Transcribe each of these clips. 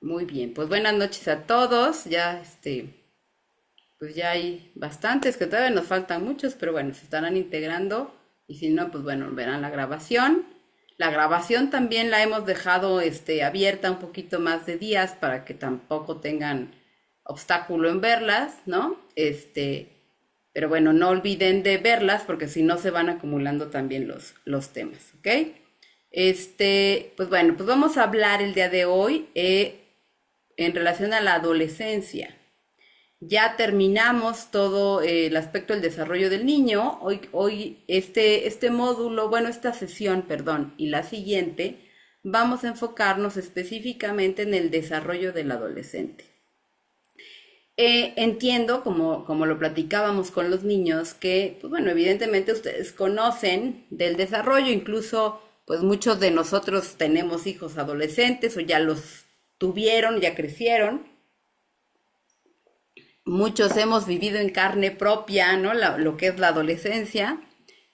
Muy bien, pues buenas noches a todos. Pues ya hay bastantes que todavía nos faltan muchos, pero bueno, se estarán integrando y si no, pues bueno, verán la grabación. La grabación también la hemos dejado abierta un poquito más de días para que tampoco tengan obstáculo en verlas, ¿no? Pero bueno, no olviden de verlas porque si no se van acumulando también los temas, ¿ok? Pues bueno, pues vamos a hablar el día de hoy en relación a la adolescencia. Ya terminamos todo el aspecto del desarrollo del niño. Hoy este módulo, bueno, esta sesión, perdón, y la siguiente, vamos a enfocarnos específicamente en el desarrollo del adolescente. Entiendo, como lo platicábamos con los niños, que, pues bueno, evidentemente ustedes conocen del desarrollo, incluso, pues muchos de nosotros tenemos hijos adolescentes o ya los tuvieron, ya crecieron. Muchos hemos vivido en carne propia, ¿no? Lo que es la adolescencia.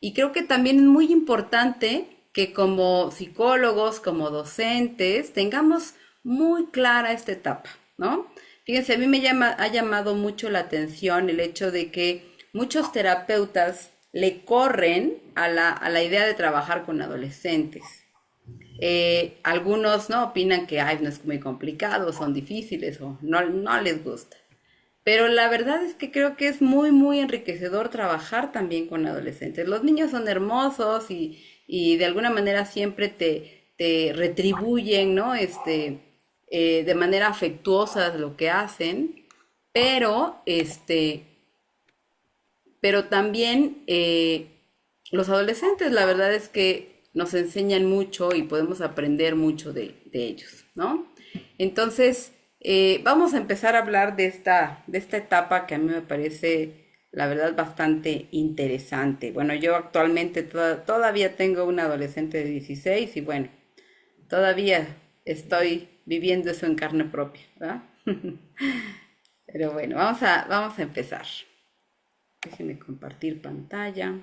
Y creo que también es muy importante que como psicólogos, como docentes, tengamos muy clara esta etapa, ¿no? Fíjense, a mí ha llamado mucho la atención el hecho de que muchos terapeutas le corren a la idea de trabajar con adolescentes. Algunos no opinan que ay, no es muy complicado, son difíciles o no les gusta. Pero la verdad es que creo que es muy, muy enriquecedor trabajar también con adolescentes. Los niños son hermosos y de alguna manera siempre te retribuyen, ¿no? De manera afectuosa lo que hacen, pero, pero también los adolescentes, la verdad es que nos enseñan mucho y podemos aprender mucho de ellos, ¿no? Entonces, vamos a empezar a hablar de esta etapa que a mí me parece, la verdad, bastante interesante. Bueno, yo actualmente todavía tengo un adolescente de 16 y bueno, todavía estoy viviendo eso en carne propia, ¿verdad? Pero bueno, vamos a empezar. Déjenme compartir pantalla.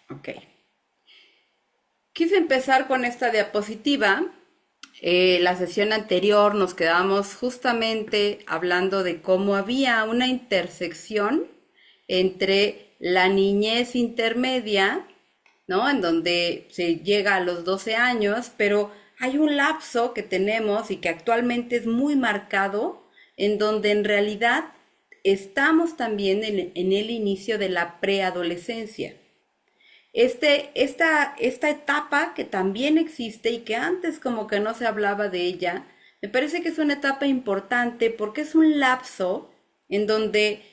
Ok. Quise empezar con esta diapositiva. La sesión anterior nos quedamos justamente hablando de cómo había una intersección entre la niñez intermedia, ¿no? En donde se llega a los 12 años, pero hay un lapso que tenemos y que actualmente es muy marcado, en donde en realidad estamos también en el inicio de la preadolescencia. Esta etapa que también existe y que antes como que no se hablaba de ella, me parece que es una etapa importante porque es un lapso en donde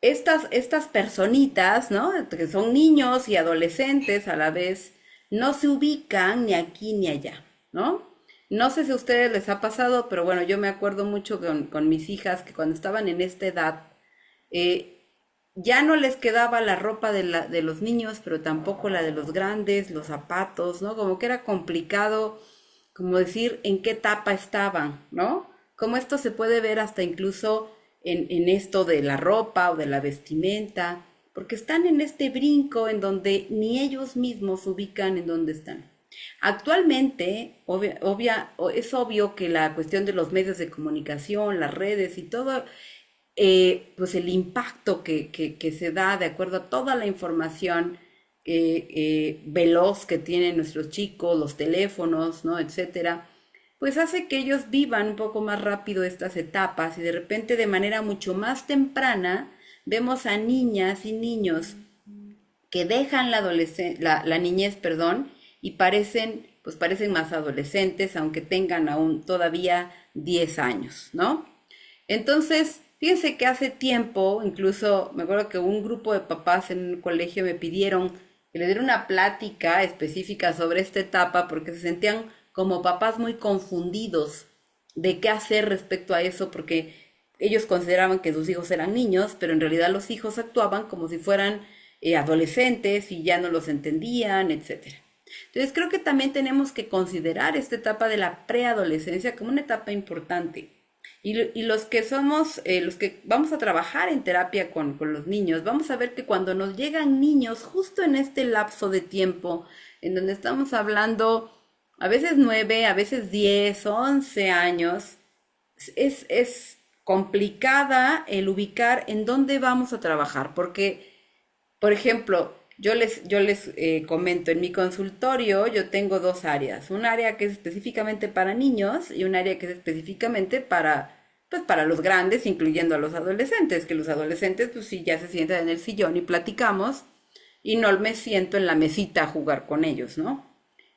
estas personitas, ¿no? Que son niños y adolescentes a la vez, no se ubican ni aquí ni allá, ¿no? No sé si a ustedes les ha pasado, pero bueno, yo me acuerdo mucho con mis hijas que cuando estaban en esta edad, eh, ya no les quedaba la ropa de los niños, pero tampoco la de los grandes, los zapatos, ¿no? Como que era complicado, como decir en qué etapa estaban, ¿no? Como esto se puede ver hasta incluso en esto de la ropa o de la vestimenta, porque están en este brinco en donde ni ellos mismos se ubican en dónde están. Actualmente, es obvio que la cuestión de los medios de comunicación, las redes y todo pues el impacto que se da de acuerdo a toda la información veloz que tienen nuestros chicos, los teléfonos, ¿no? Etcétera, pues hace que ellos vivan un poco más rápido estas etapas y de repente de manera mucho más temprana vemos a niñas y niños que dejan la niñez, perdón, y parecen más adolescentes, aunque tengan aún todavía 10 años, ¿no? Entonces, fíjense que hace tiempo, incluso me acuerdo que un grupo de papás en un colegio me pidieron que le diera una plática específica sobre esta etapa porque se sentían como papás muy confundidos de qué hacer respecto a eso porque ellos consideraban que sus hijos eran niños, pero en realidad los hijos actuaban como si fueran adolescentes y ya no los entendían, etcétera. Entonces creo que también tenemos que considerar esta etapa de la preadolescencia como una etapa importante. Y los que somos, los que vamos a trabajar en terapia con los niños, vamos a ver que cuando nos llegan niños justo en este lapso de tiempo, en donde estamos hablando a veces 9, a veces 10, 11 años, es complicada el ubicar en dónde vamos a trabajar, porque por ejemplo, yo les comento, en mi consultorio yo tengo dos áreas, un área que es específicamente para niños y un área que es específicamente pues para los grandes, incluyendo a los adolescentes, que los adolescentes pues sí ya se sientan en el sillón y platicamos y no me siento en la mesita a jugar con ellos, ¿no?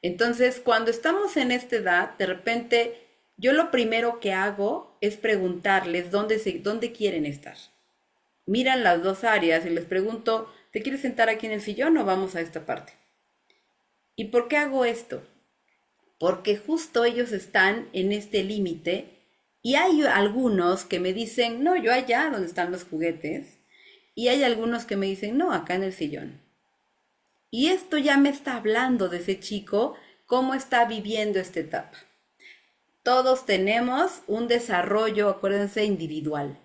Entonces, cuando estamos en esta edad, de repente yo lo primero que hago es preguntarles dónde quieren estar. Miran las dos áreas y les pregunto, ¿te quieres sentar aquí en el sillón o vamos a esta parte? ¿Y por qué hago esto? Porque justo ellos están en este límite y hay algunos que me dicen, no, yo allá donde están los juguetes, y hay algunos que me dicen, no, acá en el sillón. Y esto ya me está hablando de ese chico, cómo está viviendo esta etapa. Todos tenemos un desarrollo, acuérdense, individual.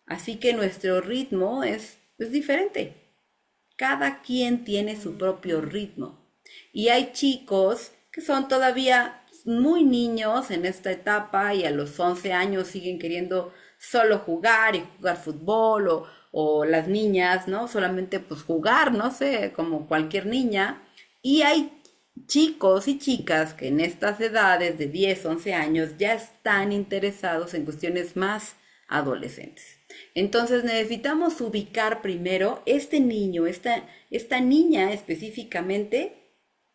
Así que nuestro ritmo es diferente. Cada quien tiene su propio ritmo. Y hay chicos que son todavía muy niños en esta etapa y a los 11 años siguen queriendo solo jugar y jugar fútbol o las niñas, ¿no? Solamente pues jugar, no sé, como cualquier niña. Y hay chicos y chicas que en estas edades de 10, 11 años ya están interesados en cuestiones más adolescentes. Entonces necesitamos ubicar primero este niño, esta niña específicamente,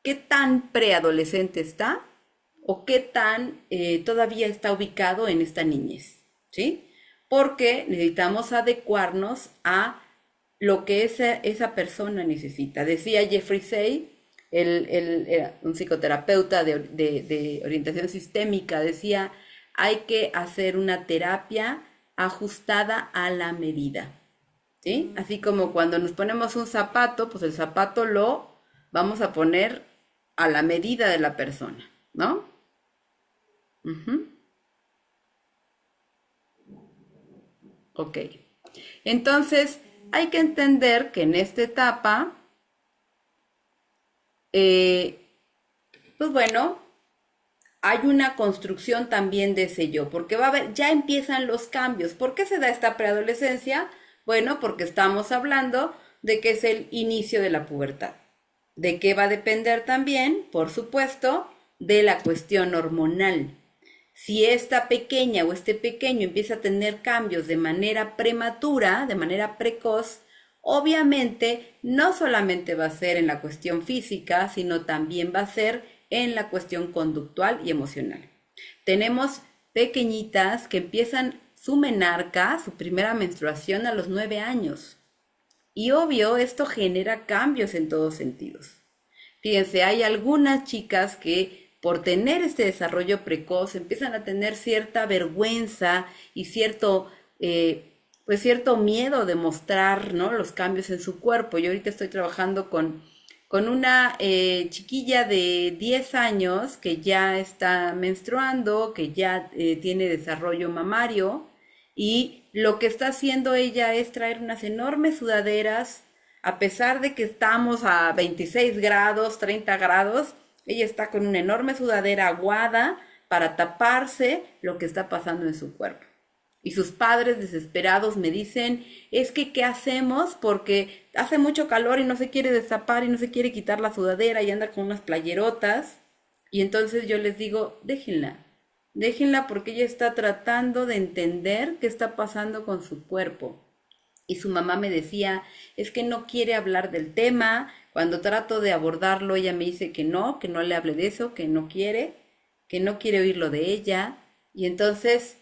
qué tan preadolescente está o qué tan todavía está ubicado en esta niñez, ¿sí? Porque necesitamos adecuarnos a lo que esa persona necesita. Decía Jeffrey Say, era un psicoterapeuta de orientación sistémica, decía, hay que hacer una terapia ajustada a la medida, ¿sí? Así como cuando nos ponemos un zapato, pues el zapato lo vamos a poner a la medida de la persona, ¿no? Ujú. Ok. Entonces, hay que entender que en esta etapa, eh, pues bueno, hay una construcción también de ese yo, porque va a haber, ya empiezan los cambios. ¿Por qué se da esta preadolescencia? Bueno, porque estamos hablando de que es el inicio de la pubertad. ¿De qué va a depender también? Por supuesto, de la cuestión hormonal. Si esta pequeña o este pequeño empieza a tener cambios de manera prematura, de manera precoz, obviamente no solamente va a ser en la cuestión física, sino también va a ser en la cuestión conductual y emocional. Tenemos pequeñitas que empiezan su menarca, su primera menstruación a los 9 años. Y obvio, esto genera cambios en todos sentidos. Fíjense, hay algunas chicas que por tener este desarrollo precoz empiezan a tener cierta vergüenza y pues cierto miedo de mostrar, ¿no?, los cambios en su cuerpo. Yo ahorita estoy trabajando con una chiquilla de 10 años que ya está menstruando, que ya tiene desarrollo mamario y lo que está haciendo ella es traer unas enormes sudaderas, a pesar de que estamos a 26 grados, 30 grados, ella está con una enorme sudadera aguada para taparse lo que está pasando en su cuerpo. Y sus padres desesperados me dicen, es que ¿qué hacemos? Porque hace mucho calor y no se quiere destapar y no se quiere quitar la sudadera y anda con unas playerotas. Y entonces yo les digo, déjenla porque ella está tratando de entender qué está pasando con su cuerpo. Y su mamá me decía, es que no quiere hablar del tema. Cuando trato de abordarlo, ella me dice que no le hable de eso, que no quiere oírlo de ella. Y entonces,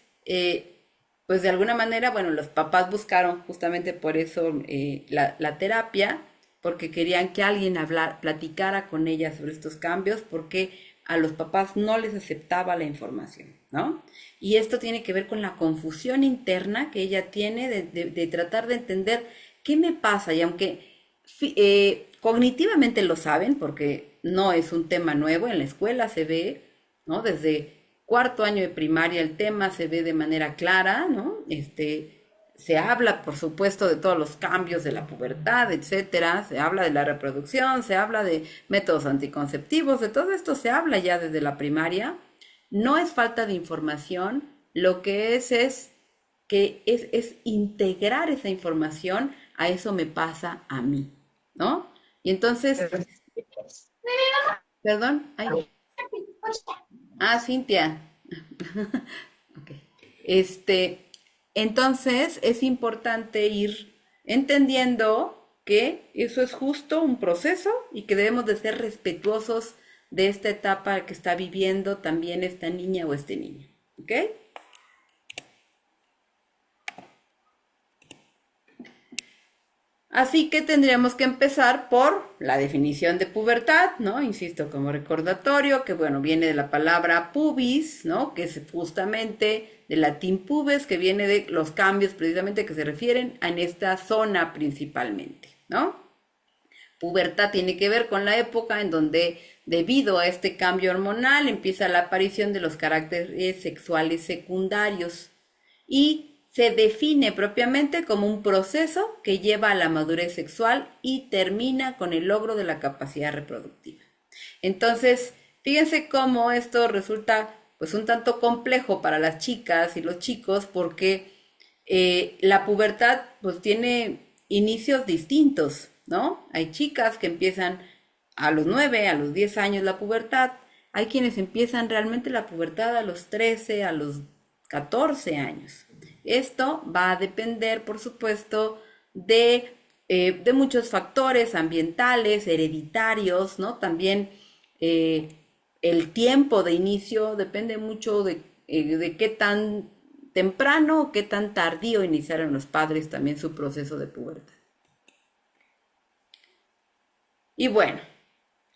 pues de alguna manera, bueno, los papás buscaron justamente por eso la terapia, porque querían que alguien platicara con ella sobre estos cambios, porque a los papás no les aceptaba la información, ¿no? Y esto tiene que ver con la confusión interna que ella tiene de tratar de entender qué me pasa. Y aunque cognitivamente lo saben porque no es un tema nuevo, en la escuela se ve, ¿no? Desde cuarto año de primaria el tema se ve de manera clara, ¿no? Se habla, por supuesto, de todos los cambios de la pubertad, etcétera, se habla de la reproducción, se habla de métodos anticonceptivos, de todo esto se habla ya desde la primaria. No es falta de información, lo que es integrar esa información a eso me pasa a mí, ¿no? Y entonces, perdón, ay, Cintia. Ok. Este, entonces es importante ir entendiendo que eso es justo un proceso y que debemos de ser respetuosos de esta etapa que está viviendo también esta niña o este niño, ¿ok? Así que tendríamos que empezar por la definición de pubertad, ¿no? Insisto, como recordatorio, que bueno, viene de la palabra pubis, ¿no? Que es justamente del latín pubes, que viene de los cambios precisamente que se refieren a en esta zona principalmente, ¿no? Pubertad tiene que ver con la época en donde, debido a este cambio hormonal, empieza la aparición de los caracteres sexuales secundarios y se define propiamente como un proceso que lleva a la madurez sexual y termina con el logro de la capacidad reproductiva. Entonces, fíjense cómo esto resulta pues un tanto complejo para las chicas y los chicos porque la pubertad pues tiene inicios distintos, ¿no? Hay chicas que empiezan a los 9, a los 10 años la pubertad, hay quienes empiezan realmente la pubertad a los 13, a los 14 años. Esto va a depender, por supuesto, de muchos factores ambientales, hereditarios, ¿no? También eh, el tiempo de inicio depende mucho de qué tan temprano o qué tan tardío iniciaron los padres también su proceso de pubertad. Y bueno,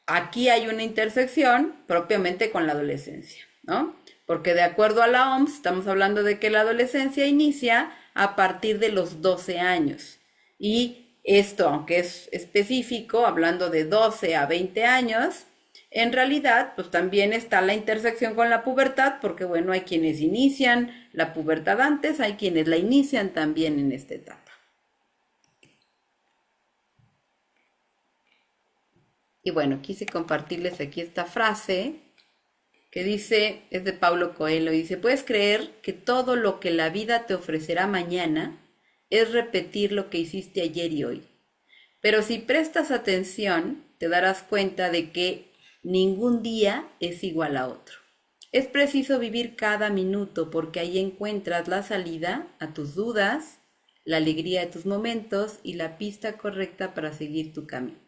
aquí hay una intersección propiamente con la adolescencia, ¿no? Porque de acuerdo a la OMS, estamos hablando de que la adolescencia inicia a partir de los 12 años. Y esto, aunque es específico, hablando de 12 a 20 años, en realidad, pues también está la intersección con la pubertad, porque bueno, hay quienes inician la pubertad antes, hay quienes la inician también en esta etapa. Y bueno, quise compartirles aquí esta frase que dice, es de Paulo Coelho, dice, puedes creer que todo lo que la vida te ofrecerá mañana es repetir lo que hiciste ayer y hoy. Pero si prestas atención, te darás cuenta de que ningún día es igual a otro. Es preciso vivir cada minuto porque ahí encuentras la salida a tus dudas, la alegría de tus momentos y la pista correcta para seguir tu camino.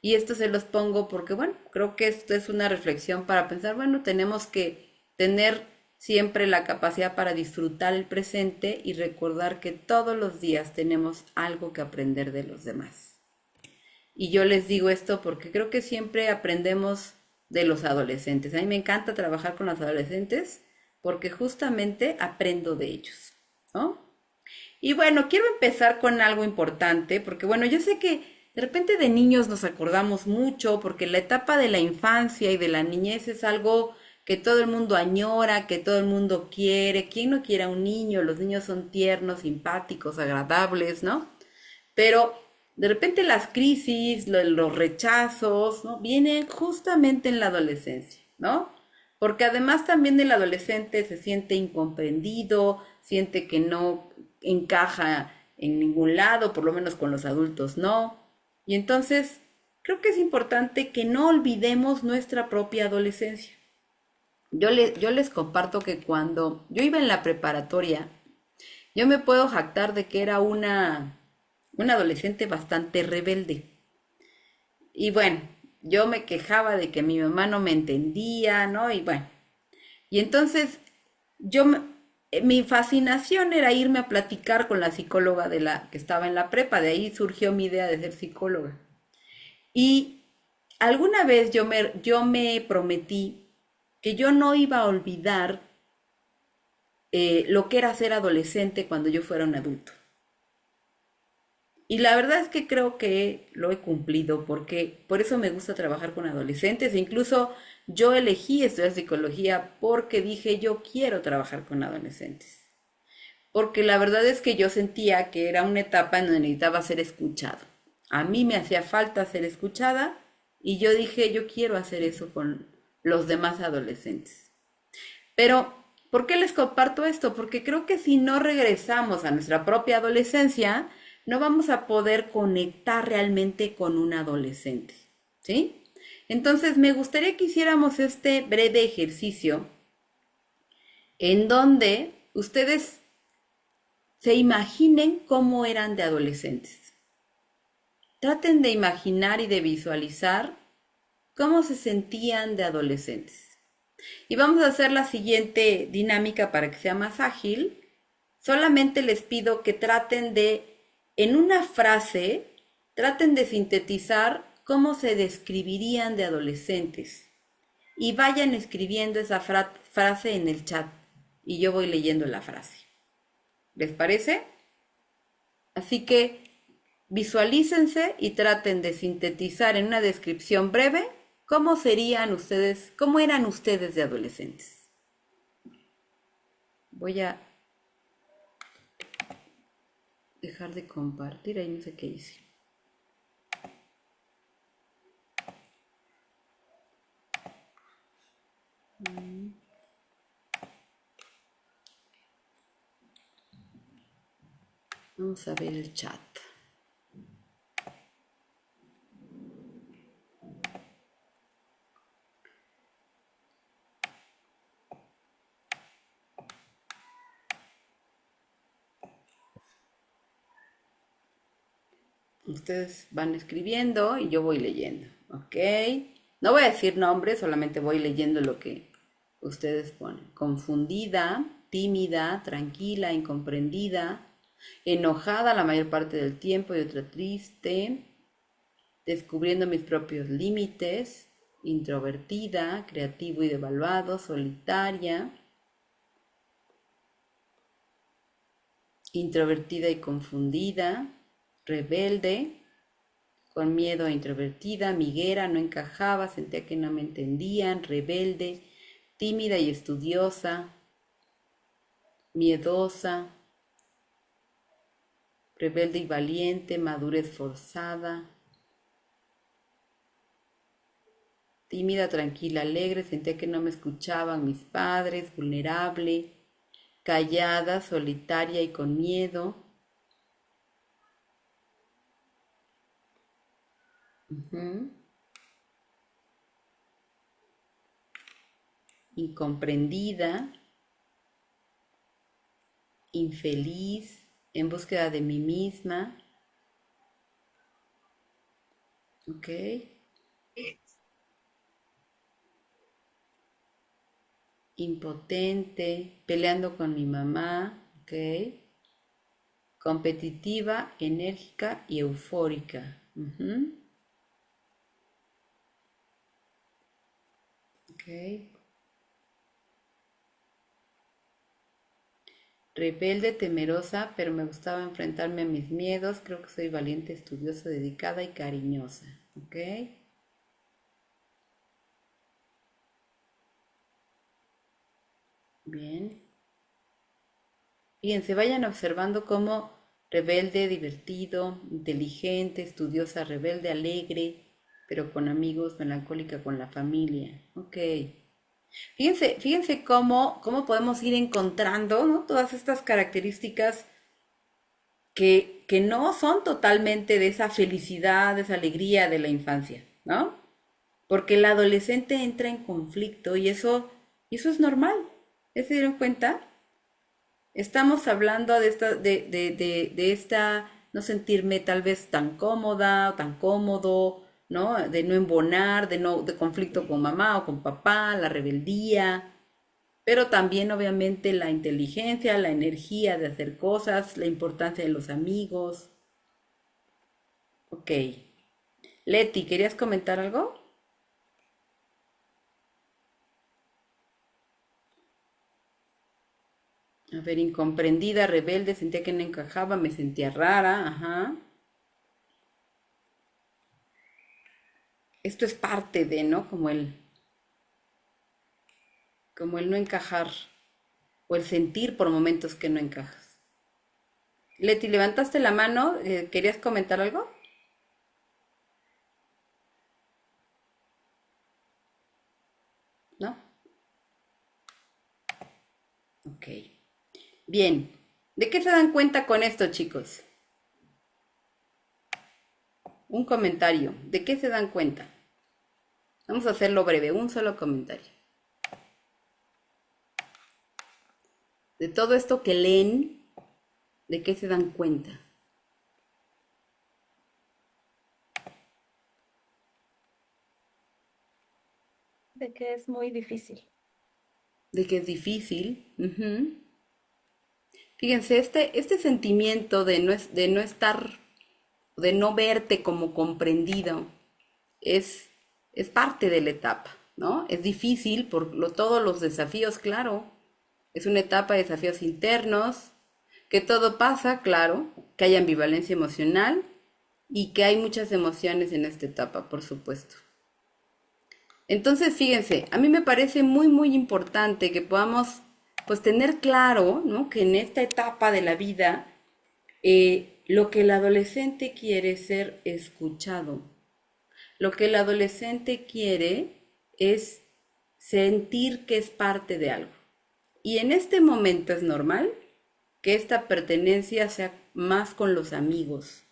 Y esto se los pongo porque, bueno, creo que esto es una reflexión para pensar, bueno, tenemos que tener siempre la capacidad para disfrutar el presente y recordar que todos los días tenemos algo que aprender de los demás. Y yo les digo esto porque creo que siempre aprendemos de los adolescentes. A mí me encanta trabajar con los adolescentes porque justamente aprendo de ellos, ¿no? Y bueno, quiero empezar con algo importante, porque bueno, yo sé que de repente de niños nos acordamos mucho, porque la etapa de la infancia y de la niñez es algo que todo el mundo añora, que todo el mundo quiere. ¿Quién no quiere a un niño? Los niños son tiernos, simpáticos, agradables, ¿no? Pero de repente las crisis, los rechazos, ¿no? Vienen justamente en la adolescencia, ¿no? Porque además también el adolescente se siente incomprendido, siente que no encaja en ningún lado, por lo menos con los adultos no. Y entonces creo que es importante que no olvidemos nuestra propia adolescencia. Yo les comparto que cuando yo iba en la preparatoria, yo me puedo jactar de que era una adolescente bastante rebelde. Y bueno, yo me quejaba de que mi mamá no me entendía, ¿no? Y bueno, y entonces yo, mi fascinación era irme a platicar con la psicóloga de la que estaba en la prepa, de ahí surgió mi idea de ser psicóloga. Y alguna vez yo me prometí que yo no iba a olvidar lo que era ser adolescente cuando yo fuera un adulto. Y la verdad es que creo que lo he cumplido porque por eso me gusta trabajar con adolescentes. E incluso yo elegí estudiar psicología porque dije yo quiero trabajar con adolescentes. Porque la verdad es que yo sentía que era una etapa en donde necesitaba ser escuchado. A mí me hacía falta ser escuchada y yo dije yo quiero hacer eso con los demás adolescentes. Pero, ¿por qué les comparto esto? Porque creo que si no regresamos a nuestra propia adolescencia, no vamos a poder conectar realmente con un adolescente, ¿sí? Entonces, me gustaría que hiciéramos este breve ejercicio en donde ustedes se imaginen cómo eran de adolescentes. Traten de imaginar y de visualizar cómo se sentían de adolescentes. Y vamos a hacer la siguiente dinámica para que sea más ágil. Solamente les pido que traten de, en una frase, traten de sintetizar cómo se describirían de adolescentes. Y vayan escribiendo esa frase en el chat. Y yo voy leyendo la frase. ¿Les parece? Así que visualícense y traten de sintetizar en una descripción breve cómo serían ustedes, cómo eran ustedes de adolescentes. Voy a dejar de compartir, ahí no sé qué hice. Vamos a ver el chat. Ustedes van escribiendo y yo voy leyendo, ¿ok? No voy a decir nombres, solamente voy leyendo lo que ustedes ponen. Confundida, tímida, tranquila, incomprendida, enojada la mayor parte del tiempo y otra triste, descubriendo mis propios límites, introvertida, creativo y devaluado, solitaria, introvertida y confundida, rebelde, con miedo, introvertida, amiguera, no encajaba, sentía que no me entendían, rebelde, tímida y estudiosa, miedosa, rebelde y valiente, madurez forzada, tímida, tranquila, alegre, sentía que no me escuchaban mis padres, vulnerable, callada, solitaria y con miedo, incomprendida, infeliz, en búsqueda de mí misma, ¿ok? Impotente, peleando con mi mamá, ¿ok? Competitiva, enérgica y eufórica. ¿Ok? Rebelde, temerosa, pero me gustaba enfrentarme a mis miedos. Creo que soy valiente, estudiosa, dedicada y cariñosa. ¿Ok? Bien. Fíjense, vayan observando cómo rebelde, divertido, inteligente, estudiosa, rebelde, alegre, pero con amigos, melancólica con la familia. Ok. Fíjense cómo podemos ir encontrando, ¿no? Todas estas características que no son totalmente de esa felicidad, de esa alegría de la infancia, ¿no? Porque el adolescente entra en conflicto y eso es normal. ¿Ya se dieron cuenta? Estamos hablando de esta no sentirme tal vez tan cómoda o tan cómodo, ¿no? De no embonar, de conflicto con mamá o con papá, la rebeldía, pero también obviamente la inteligencia, la energía de hacer cosas, la importancia de los amigos. Ok. Leti, ¿querías comentar algo? A ver, incomprendida, rebelde, sentía que no encajaba, me sentía rara, ajá. esto es parte de, ¿no? Como el no encajar o el sentir por momentos que no encajas. Leti, levantaste la mano, ¿querías comentar algo? ¿No? Ok. Bien. ¿De qué se dan cuenta con esto, chicos? Un comentario. ¿De qué se dan cuenta? Vamos a hacerlo breve, un solo comentario. De todo esto que leen, ¿de qué se dan cuenta? De que es muy difícil. De que es difícil. Ujú. Fíjense, este sentimiento de no estar, de no verte como comprendido, es, es parte de la etapa, ¿no? Es difícil por todos los desafíos, claro. Es una etapa de desafíos internos, que todo pasa, claro, que hay ambivalencia emocional y que hay muchas emociones en esta etapa, por supuesto. Entonces, fíjense, a mí me parece muy, muy importante que podamos, pues, tener claro, ¿no? Que en esta etapa de la vida, lo que el adolescente quiere es ser escuchado. Lo que el adolescente quiere es sentir que es parte de algo. Y en este momento es normal que esta pertenencia sea más con los amigos,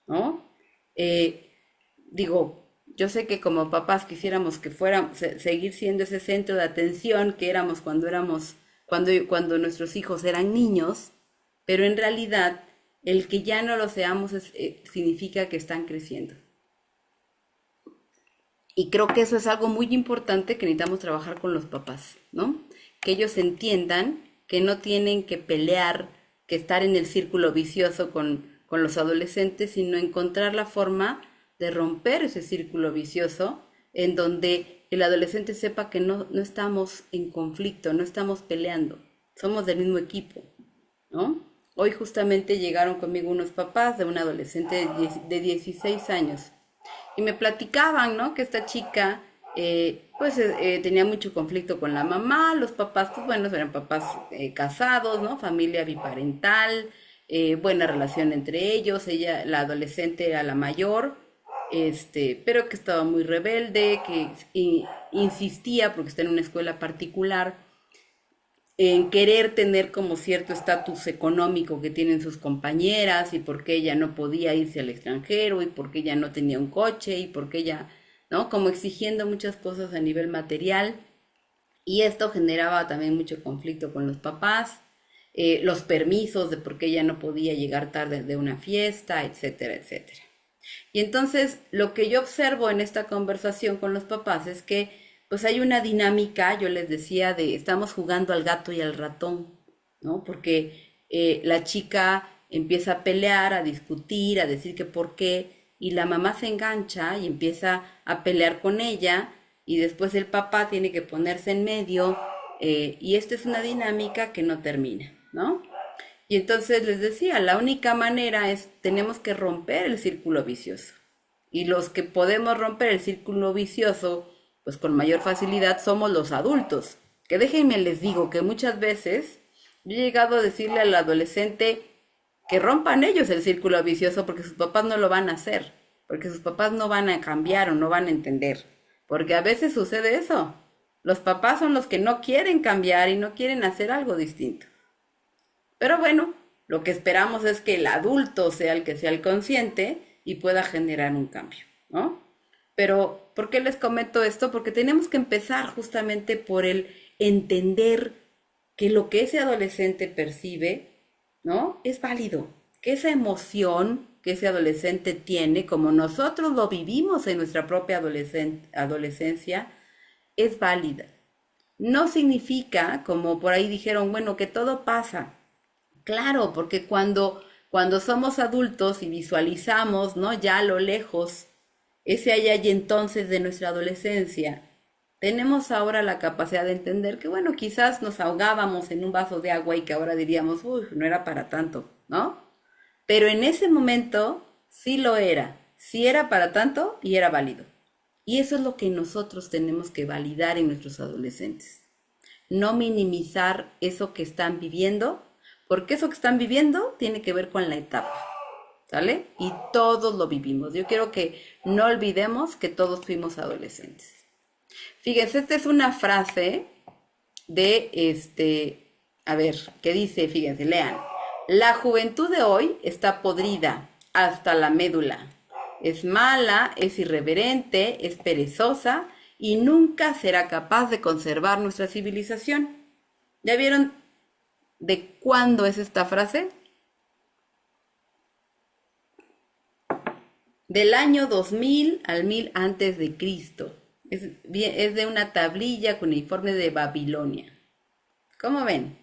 ¿no? Eh, Digo, yo sé que como papás quisiéramos que fuéramos, seguir siendo ese centro de atención que éramos cuando nuestros hijos eran niños, pero en realidad el que ya no lo seamos significa que están creciendo. Y creo que eso es algo muy importante que necesitamos trabajar con los papás, ¿no? Que ellos entiendan que no tienen que pelear, que estar en el círculo vicioso con los adolescentes, sino encontrar la forma de romper ese círculo vicioso en donde el adolescente sepa que no estamos en conflicto, no estamos peleando, somos del mismo equipo, ¿no? Hoy justamente llegaron conmigo unos papás de un adolescente de 16 años y me platicaban, ¿no? Que esta chica, tenía mucho conflicto con la mamá, los papás, pues bueno, eran papás casados, ¿no? Familia biparental, buena relación entre ellos, ella, la adolescente era la mayor, pero que estaba muy rebelde, que insistía, porque está en una escuela particular, en querer tener como cierto estatus económico que tienen sus compañeras y por qué ella no podía irse al extranjero y por qué ella no tenía un coche y por qué ella, ¿no? Como exigiendo muchas cosas a nivel material y esto generaba también mucho conflicto con los papás, los permisos de por qué ella no podía llegar tarde de una fiesta, etcétera, etcétera. Y entonces lo que yo observo en esta conversación con los papás es que pues hay una dinámica, yo les decía, de estamos jugando al gato y al ratón, ¿no? Porque la chica empieza a pelear, a discutir, a decir que por qué, y la mamá se engancha y empieza a pelear con ella, y después el papá tiene que ponerse en medio, y esta es una dinámica que no termina, ¿no? Y entonces les decía, la única manera es, tenemos que romper el círculo vicioso. Y los que podemos romper el círculo vicioso, pues con mayor facilidad, somos los adultos. Que déjenme les digo que muchas veces yo he llegado a decirle al adolescente que rompan ellos el círculo vicioso porque sus papás no lo van a hacer, porque sus papás no van a cambiar o no van a entender. Porque a veces sucede eso. Los papás son los que no quieren cambiar y no quieren hacer algo distinto. Pero bueno, lo que esperamos es que el adulto sea el que sea el consciente y pueda generar un cambio, ¿no? Pero, ¿por qué les comento esto? Porque tenemos que empezar justamente por el entender que lo que ese adolescente percibe, ¿no? Es válido, que esa emoción que ese adolescente tiene, como nosotros lo vivimos en nuestra propia adolescencia, es válida. No significa, como por ahí dijeron, bueno, que todo pasa. Claro, porque cuando somos adultos y visualizamos, ¿no? Ya a lo lejos, ese allá y entonces de nuestra adolescencia, tenemos ahora la capacidad de entender que, bueno, quizás nos ahogábamos en un vaso de agua y que ahora diríamos, uy, no era para tanto, ¿no? Pero en ese momento sí lo era, sí era para tanto y era válido. Y eso es lo que nosotros tenemos que validar en nuestros adolescentes. No minimizar eso que están viviendo, porque eso que están viviendo tiene que ver con la etapa, ¿sale? Y todos lo vivimos. Yo quiero que no olvidemos que todos fuimos adolescentes. Fíjense, esta es una frase a ver, ¿qué dice? Fíjense, lean. La juventud de hoy está podrida hasta la médula. Es mala, es irreverente, es perezosa y nunca será capaz de conservar nuestra civilización. ¿Ya vieron de cuándo es esta frase? Del año 2000 al 1000 antes de Cristo. Es de una tablilla cuneiforme de Babilonia. ¿Cómo ven?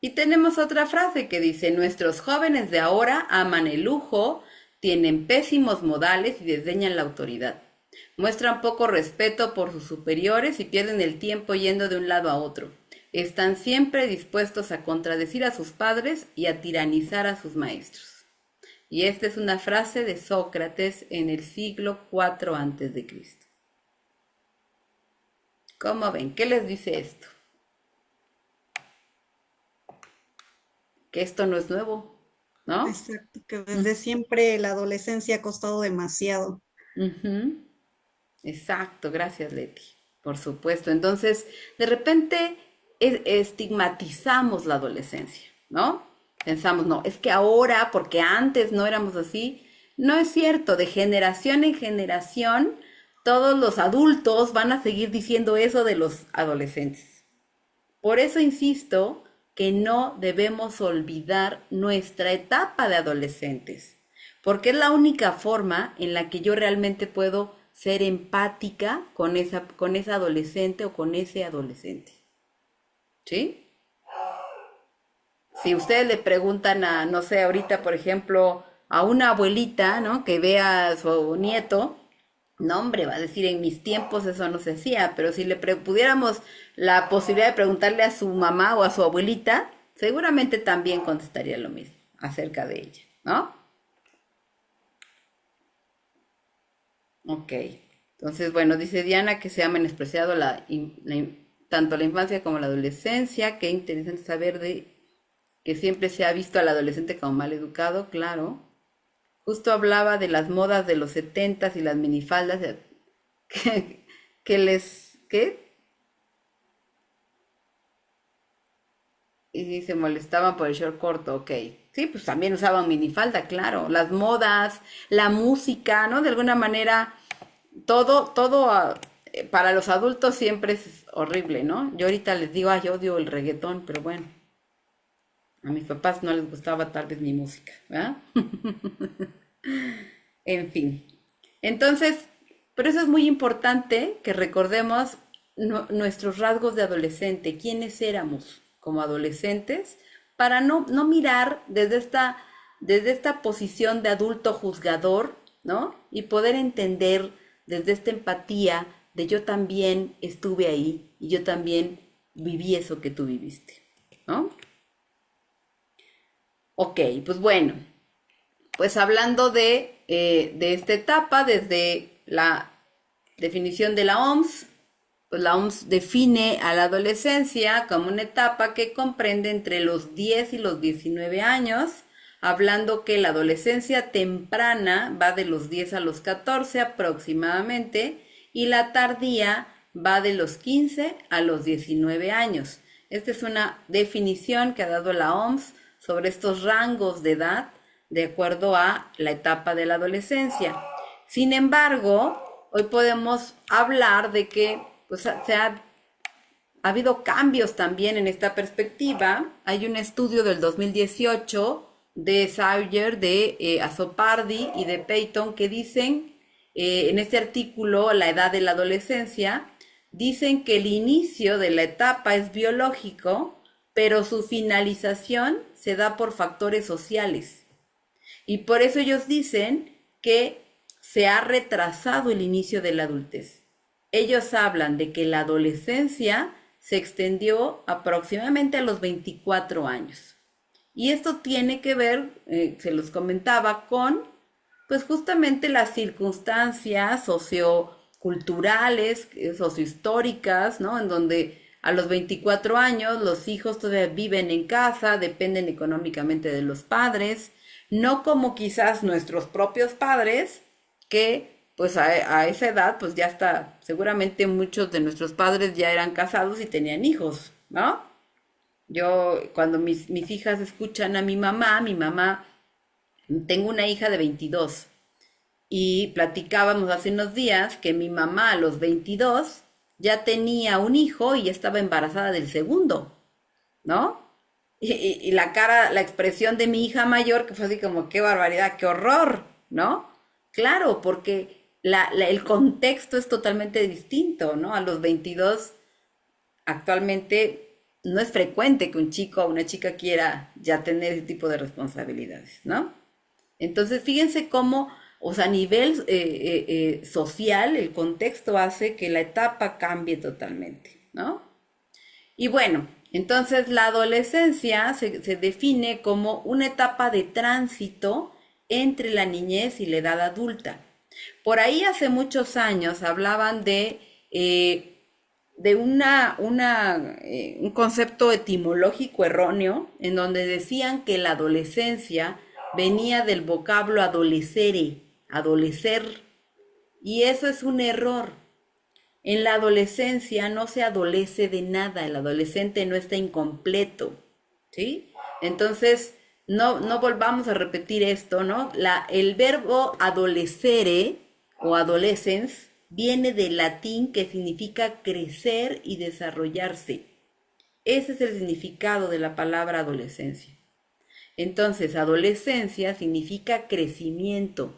Y tenemos otra frase que dice, nuestros jóvenes de ahora aman el lujo, tienen pésimos modales y desdeñan la autoridad. Muestran poco respeto por sus superiores y pierden el tiempo yendo de un lado a otro. Están siempre dispuestos a contradecir a sus padres y a tiranizar a sus maestros. Y esta es una frase de Sócrates en el siglo IV antes de Cristo. ¿Cómo ven? ¿Qué les dice esto? Que esto no es nuevo, ¿no? Exacto, que desde siempre la adolescencia ha costado demasiado. Ujú. Exacto, gracias Leti, por supuesto. Entonces, de repente estigmatizamos la adolescencia, ¿no? Pensamos, no, es que ahora, porque antes no éramos así. No es cierto, de generación en generación, todos los adultos van a seguir diciendo eso de los adolescentes. Por eso insisto que no debemos olvidar nuestra etapa de adolescentes, porque es la única forma en la que yo realmente puedo ser empática con esa adolescente o con ese adolescente. ¿Sí? Si ustedes le preguntan a, no sé, ahorita, por ejemplo, a una abuelita, ¿no? Que vea a su nieto, no, hombre, va a decir, en mis tiempos eso no se hacía, pero si pudiéramos la posibilidad de preguntarle a su mamá o a su abuelita, seguramente también contestaría lo mismo acerca de ella, ¿no? Ok. Entonces, bueno, dice Diana que se ha menospreciado tanto la infancia como la adolescencia. Qué interesante saber que siempre se ha visto al adolescente como mal educado, claro. Justo hablaba de las modas de los 70s y las minifaldas que, ¿qué? Y se molestaban por el short corto, ok. Sí, pues también usaban minifalda, claro. Las modas, la música, ¿no? De alguna manera, todo para los adultos siempre es horrible, ¿no? Yo ahorita les digo, yo odio el reggaetón, pero bueno, a mis papás no les gustaba tal vez mi música, ¿verdad? En fin. Entonces, por eso es muy importante que recordemos nuestros rasgos de adolescente, quiénes éramos como adolescentes, para no mirar desde esta posición de adulto juzgador, ¿no? Y poder entender desde esta empatía de yo también estuve ahí y yo también viví eso que tú viviste, ¿no? Ok, pues bueno, pues hablando de esta etapa, desde la definición de la OMS, pues la OMS define a la adolescencia como una etapa que comprende entre los 10 y los 19 años, hablando que la adolescencia temprana va de los 10 a los 14 aproximadamente, y la tardía va de los 15 a los 19 años. Esta es una definición que ha dado la OMS sobre estos rangos de edad de acuerdo a la etapa de la adolescencia. Sin embargo, hoy podemos hablar de que pues, ha habido cambios también en esta perspectiva. Hay un estudio del 2018 de Sawyer, de Azzopardi y de Peyton que dicen, en este artículo, la edad de la adolescencia, dicen que el inicio de la etapa es biológico, pero su finalización se da por factores sociales. Y por eso ellos dicen que se ha retrasado el inicio de la adultez. Ellos hablan de que la adolescencia se extendió aproximadamente a los 24 años. Y esto tiene que ver, se los comentaba, con pues justamente las circunstancias socioculturales, sociohistóricas, ¿no? En donde a los 24 años los hijos todavía viven en casa, dependen económicamente de los padres, no como quizás nuestros propios padres, que pues a esa edad pues ya está, seguramente muchos de nuestros padres ya eran casados y tenían hijos, ¿no? Yo, cuando mis hijas escuchan a mi mamá, tengo una hija de 22 y platicábamos hace unos días que mi mamá a los 22 ya tenía un hijo y ya estaba embarazada del segundo, ¿no? Y la cara, la expresión de mi hija mayor, que fue así como, qué barbaridad, qué horror, ¿no? Claro, porque el contexto es totalmente distinto, ¿no? A los 22 actualmente no es frecuente que un chico o una chica quiera ya tener ese tipo de responsabilidades, ¿no? Entonces, fíjense cómo, o sea, a nivel social, el contexto hace que la etapa cambie totalmente, ¿no? Y bueno, entonces la adolescencia se define como una etapa de tránsito entre la niñez y la edad adulta. Por ahí hace muchos años hablaban de un concepto etimológico erróneo en donde decían que la adolescencia venía del vocablo adolecere, adolecer, y eso es un error. En la adolescencia no se adolece de nada, el adolescente no está incompleto, ¿sí? Entonces, no volvamos a repetir esto, ¿no? El verbo adolecere o adolescens viene del latín que significa crecer y desarrollarse. Ese es el significado de la palabra adolescencia. Entonces, adolescencia significa crecimiento.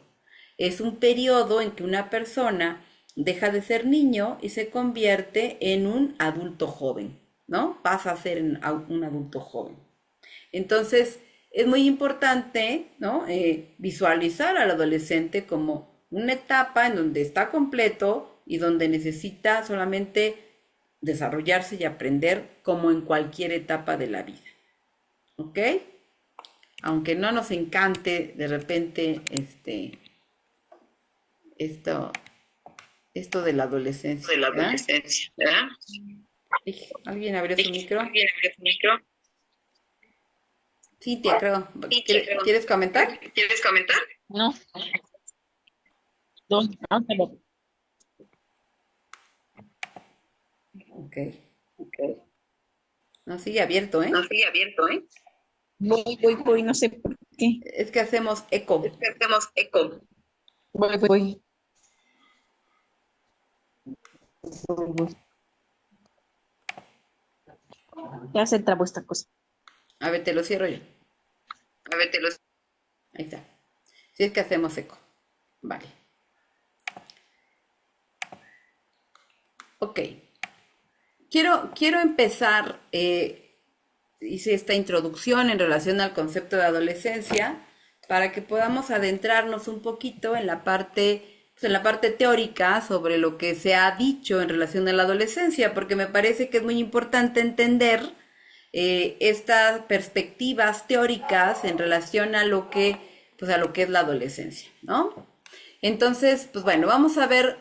Es un periodo en que una persona deja de ser niño y se convierte en un adulto joven, ¿no? Pasa a ser un adulto joven. Entonces, es muy importante, ¿no? Visualizar al adolescente como una etapa en donde está completo y donde necesita solamente desarrollarse y aprender como en cualquier etapa de la vida. ¿Ok? Aunque no nos encante de repente esto, esto de la adolescencia, De la ¿verdad? adolescencia, ¿verdad? ¿Alguien abrió su micro? ¿Alguien abrió su micro? Cintia, creo. Sí, creo. ¿Quieres comentar? ¿Quieres comentar? No, no, no, pero Ok. Ok. No, sigue abierto, ¿eh? No, sigue abierto, ¿eh? voy, no sé por qué. Es que hacemos eco. Es que hacemos eco. Voy. Ya se trabó esta cosa. A ver, te lo cierro yo. A ver, te los... Ahí está. Sí, es que hacemos eco. Vale. Ok. Quiero empezar, hice esta introducción en relación al concepto de adolescencia para que podamos adentrarnos un poquito en la parte, pues en la parte teórica sobre lo que se ha dicho en relación a la adolescencia, porque me parece que es muy importante entender estas perspectivas teóricas en relación a lo que, pues a lo que es la adolescencia, ¿no? Entonces, pues bueno, vamos a ver.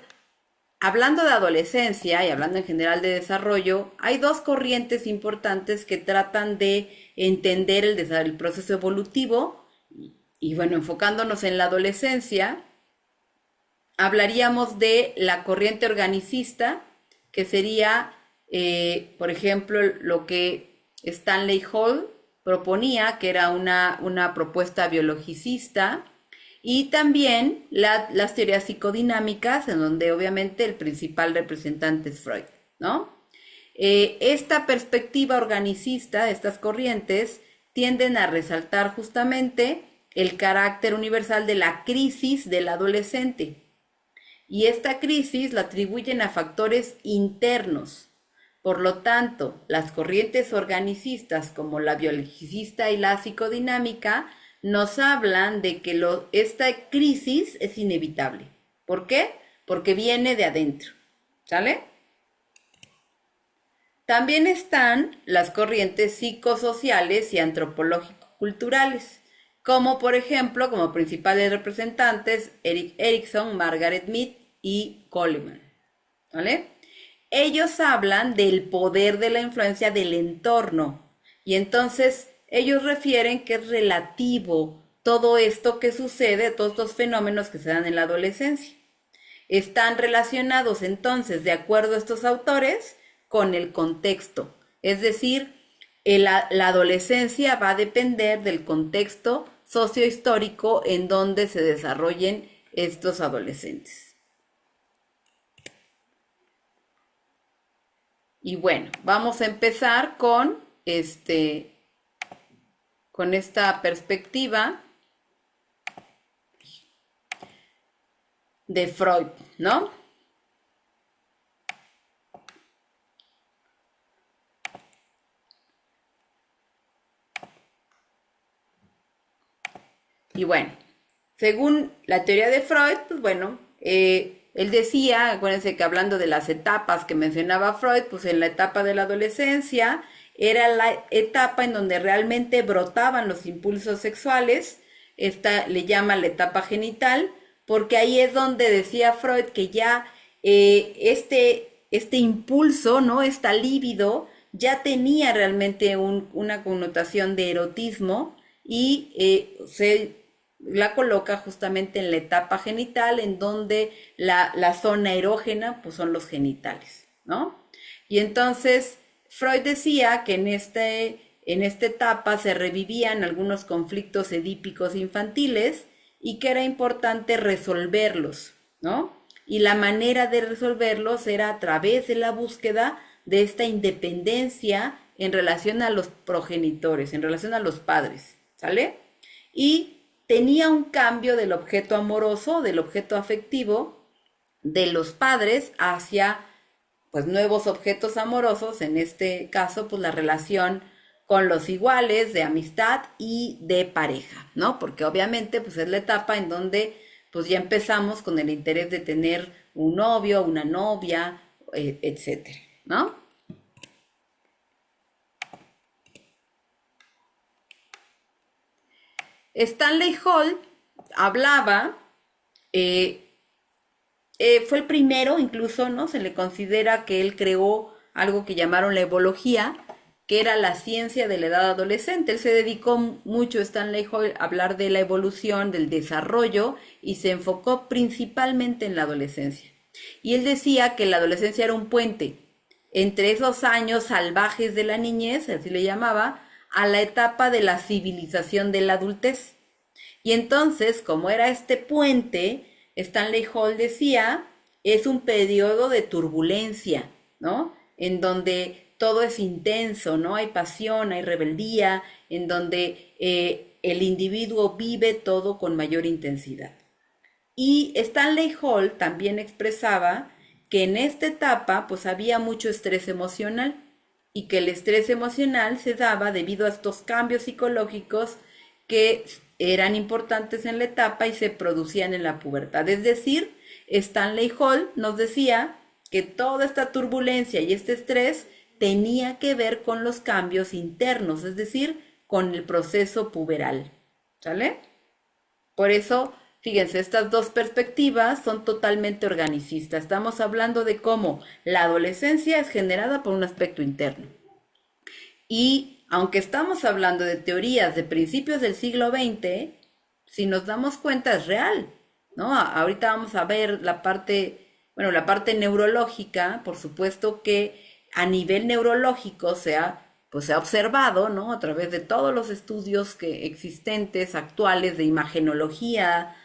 Hablando de adolescencia y hablando en general de desarrollo, hay dos corrientes importantes que tratan de entender el proceso evolutivo y bueno, enfocándonos en la adolescencia, hablaríamos de la corriente organicista, que sería, por ejemplo, lo que Stanley Hall proponía, que era una propuesta biologicista, y también las teorías psicodinámicas, en donde obviamente el principal representante es Freud, ¿no? Esta perspectiva organicista, estas corrientes, tienden a resaltar justamente el carácter universal de la crisis del adolescente. Y esta crisis la atribuyen a factores internos. Por lo tanto, las corrientes organicistas como la biologicista y la psicodinámica nos hablan de que esta crisis es inevitable. ¿Por qué? Porque viene de adentro. ¿Sale? También están las corrientes psicosociales y antropológico-culturales, como por ejemplo, como principales representantes, Erik Erikson, Margaret Mead y Coleman, ¿vale? Ellos hablan del poder de la influencia del entorno y entonces ellos refieren que es relativo todo esto que sucede, todos estos fenómenos que se dan en la adolescencia. Están relacionados entonces, de acuerdo a estos autores, con el contexto. Es decir, la adolescencia va a depender del contexto sociohistórico en donde se desarrollen estos adolescentes. Y bueno, vamos a empezar con esta perspectiva de Freud, ¿no? Y bueno, según la teoría de Freud, pues bueno, él decía, acuérdense que hablando de las etapas que mencionaba Freud, pues en la etapa de la adolescencia era la etapa en donde realmente brotaban los impulsos sexuales, esta le llama la etapa genital, porque ahí es donde decía Freud que ya este impulso, ¿no? Esta libido ya tenía realmente una connotación de erotismo y se la coloca justamente en la etapa genital, en donde la zona erógena pues son los genitales, ¿no? Y entonces Freud decía que en esta etapa se revivían algunos conflictos edípicos infantiles y que era importante resolverlos, ¿no? Y la manera de resolverlos era a través de la búsqueda de esta independencia en relación a los progenitores, en relación a los padres, ¿sale? Y tenía un cambio del objeto amoroso, del objeto afectivo de los padres hacia pues nuevos objetos amorosos, en este caso pues la relación con los iguales de amistad y de pareja, ¿no? Porque obviamente pues es la etapa en donde pues ya empezamos con el interés de tener un novio, una novia, etcétera, ¿no? Stanley Hall hablaba, fue el primero, incluso, ¿no? Se le considera que él creó algo que llamaron la evología, que era la ciencia de la edad adolescente. Él se dedicó mucho, Stanley Hall, a hablar de la evolución, del desarrollo, y se enfocó principalmente en la adolescencia. Y él decía que la adolescencia era un puente entre esos años salvajes de la niñez, así le llamaba, a la etapa de la civilización de la adultez. Y entonces, como era este puente, Stanley Hall decía, es un periodo de turbulencia, ¿no? En donde todo es intenso, ¿no? Hay pasión, hay rebeldía, en donde el individuo vive todo con mayor intensidad. Y Stanley Hall también expresaba que en esta etapa pues había mucho estrés emocional y que el estrés emocional se daba debido a estos cambios psicológicos que eran importantes en la etapa y se producían en la pubertad. Es decir, Stanley Hall nos decía que toda esta turbulencia y este estrés tenía que ver con los cambios internos, es decir, con el proceso puberal, ¿sale? Por eso, fíjense, estas dos perspectivas son totalmente organicistas. Estamos hablando de cómo la adolescencia es generada por un aspecto interno. Y aunque estamos hablando de teorías de principios del siglo XX, si nos damos cuenta es real, ¿no? Ahorita vamos a ver la parte neurológica, por supuesto que a nivel neurológico se ha observado, ¿no? A través de todos los estudios existentes, actuales, de imagenología,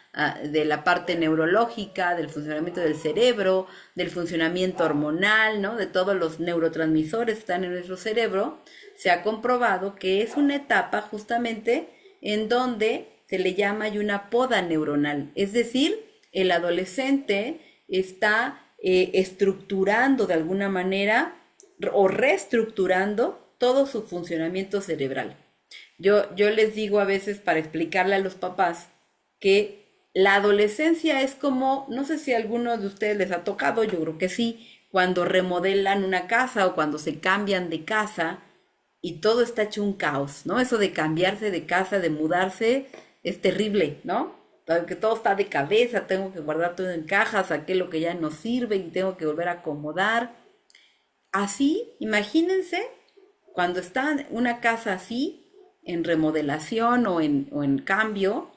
de la parte neurológica, del funcionamiento del cerebro, del funcionamiento hormonal, ¿no? De todos los neurotransmisores que están en nuestro cerebro, se ha comprobado que es una etapa justamente en donde se le llama una poda neuronal, es decir, el adolescente está estructurando de alguna manera o reestructurando todo su funcionamiento cerebral. Yo les digo a veces para explicarle a los papás que la adolescencia es como, no sé si a alguno de ustedes les ha tocado, yo creo que sí, cuando remodelan una casa o cuando se cambian de casa y todo está hecho un caos, ¿no? Eso de cambiarse de casa, de mudarse, es terrible, ¿no? Que todo está de cabeza, tengo que guardar todo en cajas, saqué lo que ya no sirve y tengo que volver a acomodar. Así, imagínense cuando está una casa así, en remodelación o en cambio,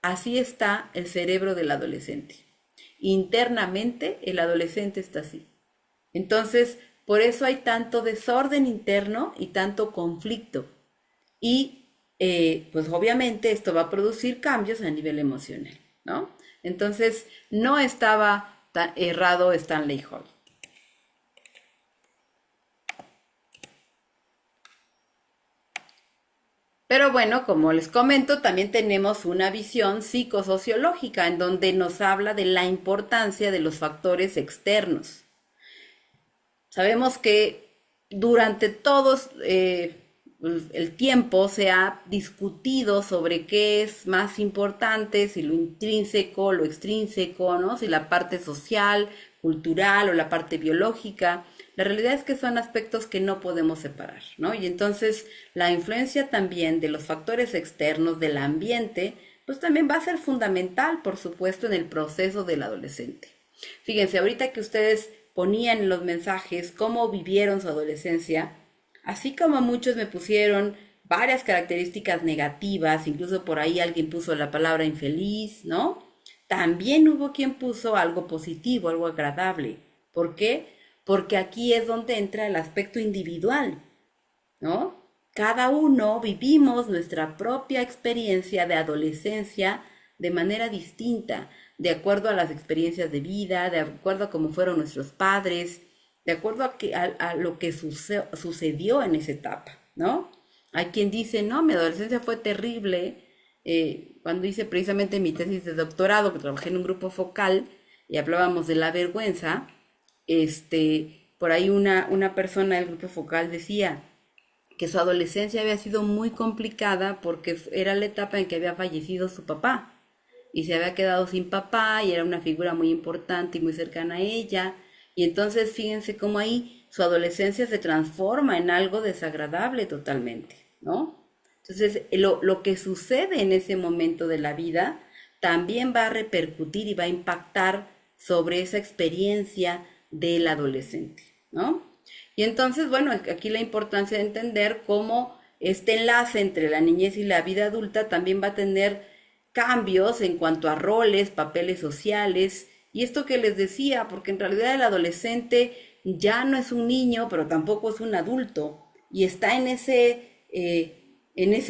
así está el cerebro del adolescente. Internamente, el adolescente está así. Entonces, por eso hay tanto desorden interno y tanto conflicto. Y pues obviamente esto va a producir cambios a nivel emocional, ¿no? Entonces, no estaba tan errado Stanley Hall. Pero bueno, como les comento, también tenemos una visión psicosociológica en donde nos habla de la importancia de los factores externos. Sabemos que durante todo el tiempo se ha discutido sobre qué es más importante, si lo intrínseco, lo extrínseco, ¿no? Si la parte social, cultural o la parte biológica. La realidad es que son aspectos que no podemos separar, ¿no? Y entonces la influencia también de los factores externos del ambiente, pues también va a ser fundamental, por supuesto, en el proceso del adolescente. Fíjense, ahorita que ustedes ponían en los mensajes cómo vivieron su adolescencia, así como muchos me pusieron varias características negativas, incluso por ahí alguien puso la palabra infeliz, ¿no? También hubo quien puso algo positivo, algo agradable. ¿Por qué? Porque aquí es donde entra el aspecto individual, ¿no? Cada uno vivimos nuestra propia experiencia de adolescencia de manera distinta, de acuerdo a las experiencias de vida, de acuerdo a cómo fueron nuestros padres, de acuerdo a lo que sucedió en esa etapa, ¿no? Hay quien dice, no, mi adolescencia fue terrible. Cuando hice precisamente mi tesis de doctorado, que trabajé en un grupo focal y hablábamos de la vergüenza, por ahí una persona del grupo focal decía que su adolescencia había sido muy complicada porque era la etapa en que había fallecido su papá y se había quedado sin papá y era una figura muy importante y muy cercana a ella. Y entonces fíjense cómo ahí su adolescencia se transforma en algo desagradable totalmente, ¿no? Entonces lo que sucede en ese momento de la vida también va a repercutir y va a impactar sobre esa experiencia del adolescente, ¿no? Y entonces, bueno, aquí la importancia de entender cómo este enlace entre la niñez y la vida adulta también va a tener cambios en cuanto a roles, papeles sociales, y esto que les decía, porque en realidad el adolescente ya no es un niño, pero tampoco es un adulto, y está en ese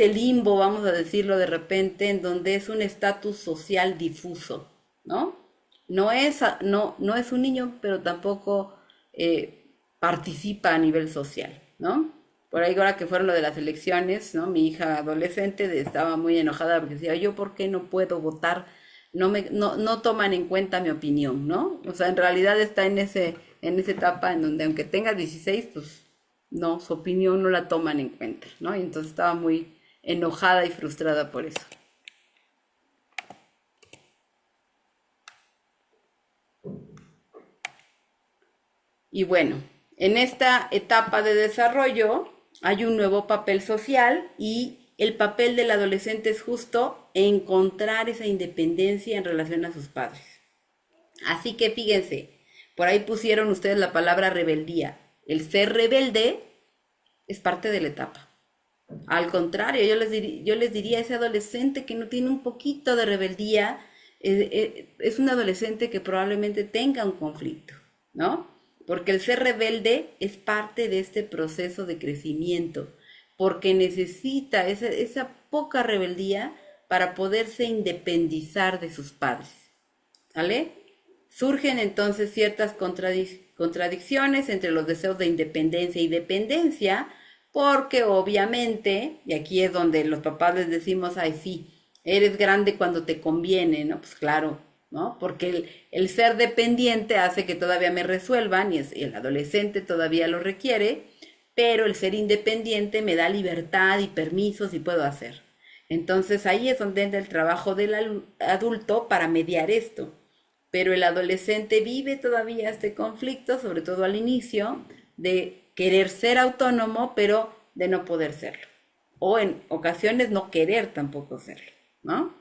limbo, vamos a decirlo de repente, en donde es un estatus social difuso, ¿no? No es un niño, pero tampoco participa a nivel social, ¿no? Por ahí ahora que fueron lo de las elecciones, ¿no? Mi hija adolescente estaba muy enojada porque decía, yo ¿por qué no puedo votar? No toman en cuenta mi opinión, ¿no? O sea, en realidad está en esa etapa en donde aunque tenga 16, pues no, su opinión no la toman en cuenta, ¿no? Y entonces estaba muy enojada y frustrada por eso. Y bueno, en esta etapa de desarrollo hay un nuevo papel social y el papel del adolescente es justo encontrar esa independencia en relación a sus padres. Así que fíjense, por ahí pusieron ustedes la palabra rebeldía. El ser rebelde es parte de la etapa. Al contrario, yo les diría a ese adolescente que no tiene un poquito de rebeldía, es un adolescente que probablemente tenga un conflicto, ¿no? Porque el ser rebelde es parte de este proceso de crecimiento, porque necesita esa poca rebeldía para poderse independizar de sus padres, ¿sale? Surgen entonces ciertas contradicciones entre los deseos de independencia y dependencia, porque obviamente, y aquí es donde los papás les decimos, ay sí, eres grande cuando te conviene, ¿no? Pues claro, ¿no? Porque el ser dependiente hace que todavía me resuelvan y el adolescente todavía lo requiere, pero el ser independiente me da libertad y permisos y puedo hacer. Entonces ahí es donde entra el trabajo del adulto para mediar esto. Pero el adolescente vive todavía este conflicto, sobre todo al inicio, de querer ser autónomo, pero de no poder serlo. O en ocasiones no querer tampoco serlo, ¿no?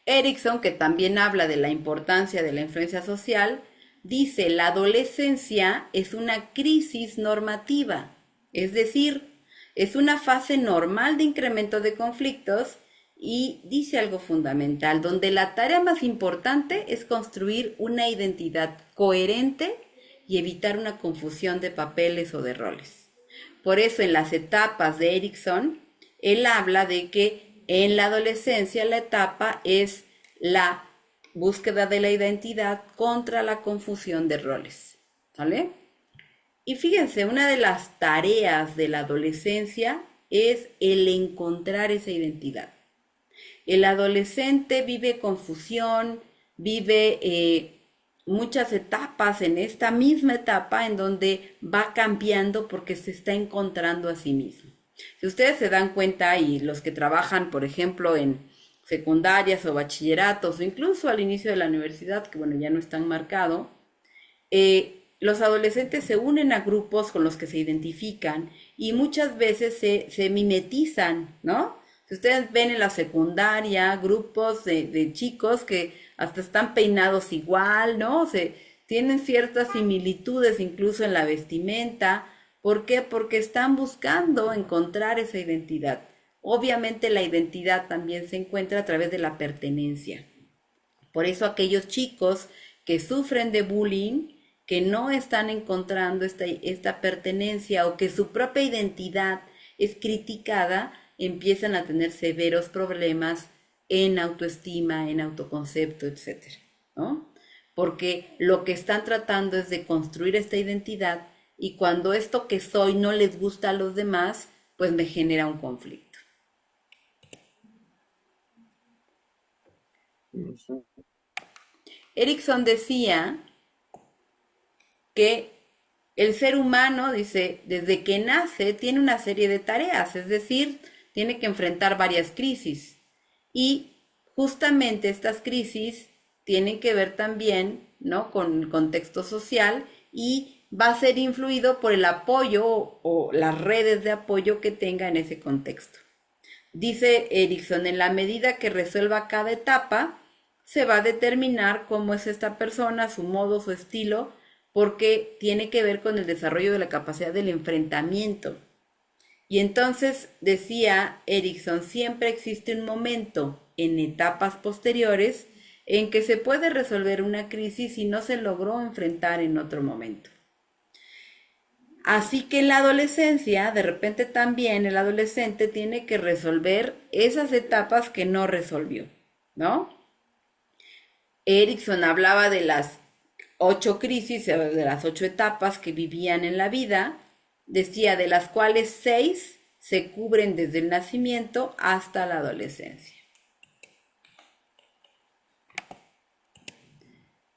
Erickson, que también habla de la importancia de la influencia social, dice, la adolescencia es una crisis normativa, es decir, es una fase normal de incremento de conflictos y dice algo fundamental, donde la tarea más importante es construir una identidad coherente y evitar una confusión de papeles o de roles. Por eso en las etapas de Erickson, él habla de que en la adolescencia la etapa es la búsqueda de la identidad contra la confusión de roles, ¿vale? Y fíjense, una de las tareas de la adolescencia es el encontrar esa identidad. El adolescente vive confusión, vive muchas etapas en esta misma etapa en donde va cambiando porque se está encontrando a sí mismo. Si ustedes se dan cuenta, y los que trabajan, por ejemplo, en secundarias o bachilleratos, o incluso al inicio de la universidad, que bueno, ya no están marcados, los adolescentes se unen a grupos con los que se identifican y muchas veces se mimetizan, ¿no? Si ustedes ven en la secundaria grupos de chicos que hasta están peinados igual, ¿no? Tienen ciertas similitudes incluso en la vestimenta. ¿Por qué? Porque están buscando encontrar esa identidad. Obviamente la identidad también se encuentra a través de la pertenencia. Por eso aquellos chicos que sufren de bullying, que no están encontrando esta pertenencia o que su propia identidad es criticada, empiezan a tener severos problemas en autoestima, en autoconcepto, etcétera, ¿no? Porque lo que están tratando es de construir esta identidad y cuando esto que soy no les gusta a los demás, pues me genera un conflicto. Erickson decía que el ser humano, dice, desde que nace tiene una serie de tareas, es decir, tiene que enfrentar varias crisis. Y justamente estas crisis tienen que ver también, ¿no?, con el contexto social y va a ser influido por el apoyo o las redes de apoyo que tenga en ese contexto. Dice Erickson, en la medida que resuelva cada etapa, se va a determinar cómo es esta persona, su modo, su estilo, porque tiene que ver con el desarrollo de la capacidad del enfrentamiento. Y entonces, decía Erickson, siempre existe un momento en etapas posteriores en que se puede resolver una crisis y no se logró enfrentar en otro momento. Así que en la adolescencia, de repente también el adolescente tiene que resolver esas etapas que no resolvió, ¿no? Erickson hablaba de las 8 crisis, de las 8 etapas que vivían en la vida, decía de las cuales 6 se cubren desde el nacimiento hasta la adolescencia.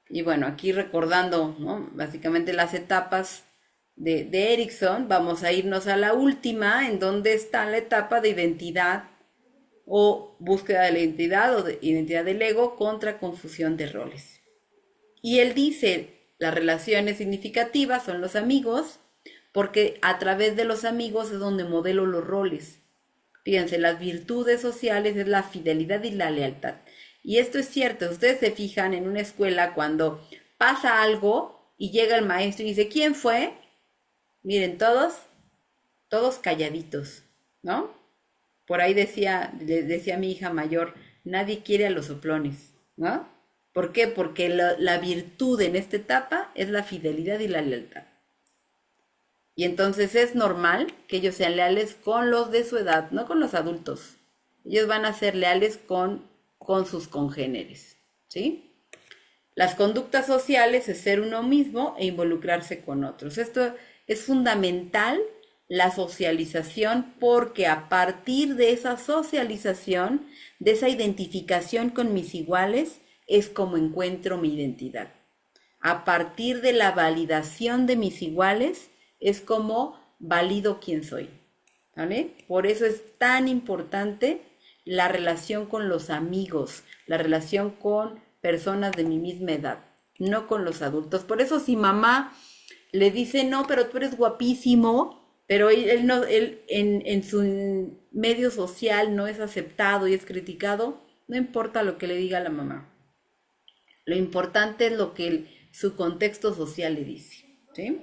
Y bueno, aquí recordando, ¿no?, básicamente las etapas de Erickson, vamos a irnos a la última, en donde está la etapa de identidad o búsqueda de la identidad o de identidad del ego contra confusión de roles. Y él dice, las relaciones significativas son los amigos, porque a través de los amigos es donde modelo los roles. Fíjense, las virtudes sociales es la fidelidad y la lealtad. Y esto es cierto, ustedes se fijan en una escuela cuando pasa algo y llega el maestro y dice, ¿quién fue? Miren, todos calladitos, ¿no? Por ahí decía mi hija mayor, nadie quiere a los soplones, ¿no? ¿Por qué? Porque la virtud en esta etapa es la fidelidad y la lealtad. Y entonces es normal que ellos sean leales con los de su edad, no con los adultos. Ellos van a ser leales con sus congéneres, ¿sí? Las conductas sociales es ser uno mismo e involucrarse con otros. Esto es fundamental, la socialización, porque a partir de esa socialización, de esa identificación con mis iguales, es como encuentro mi identidad. A partir de la validación de mis iguales, es como valido quién soy, ¿vale? Por eso es tan importante la relación con los amigos, la relación con personas de mi misma edad, no con los adultos. Por eso si mamá le dice, no, pero tú eres guapísimo, pero él no, él en su medio social no es aceptado y es criticado, no importa lo que le diga la mamá. Lo importante es lo que su contexto social le dice, ¿sí?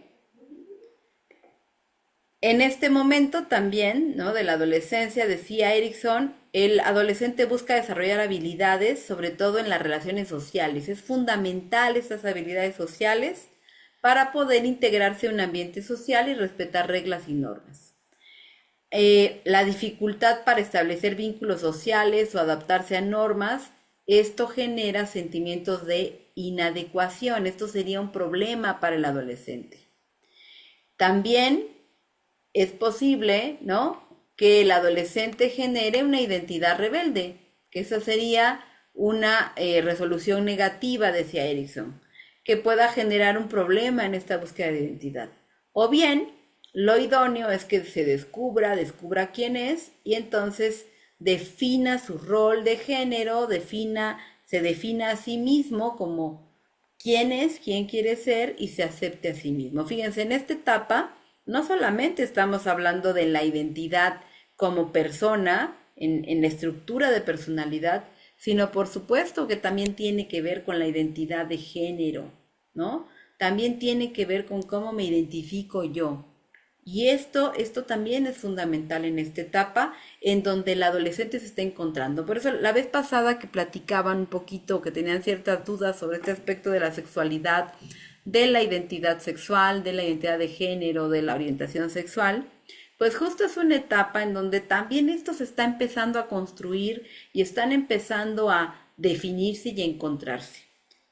En este momento también, ¿no? De la adolescencia, decía Erickson, el adolescente busca desarrollar habilidades, sobre todo en las relaciones sociales. Es fundamental estas habilidades sociales para poder integrarse a un ambiente social y respetar reglas y normas. La dificultad para establecer vínculos sociales o adaptarse a normas, esto genera sentimientos de inadecuación. Esto sería un problema para el adolescente. También es posible, ¿no?, que el adolescente genere una identidad rebelde, que esa sería una resolución negativa, decía Erickson, que pueda generar un problema en esta búsqueda de identidad. O bien, lo idóneo es que se descubra quién es y entonces defina su rol de género, se defina a sí mismo como quién es, quién quiere ser y se acepte a sí mismo. Fíjense, en esta etapa no solamente estamos hablando de la identidad como persona, en la estructura de personalidad, sino por supuesto que también tiene que ver con la identidad de género, ¿no? También tiene que ver con cómo me identifico yo. Y esto también es fundamental en esta etapa en donde el adolescente se está encontrando. Por eso la vez pasada que platicaban un poquito, que tenían ciertas dudas sobre este aspecto de la sexualidad, de la identidad sexual, de la identidad de género, de la orientación sexual, pues justo es una etapa en donde también esto se está empezando a construir y están empezando a definirse y a encontrarse.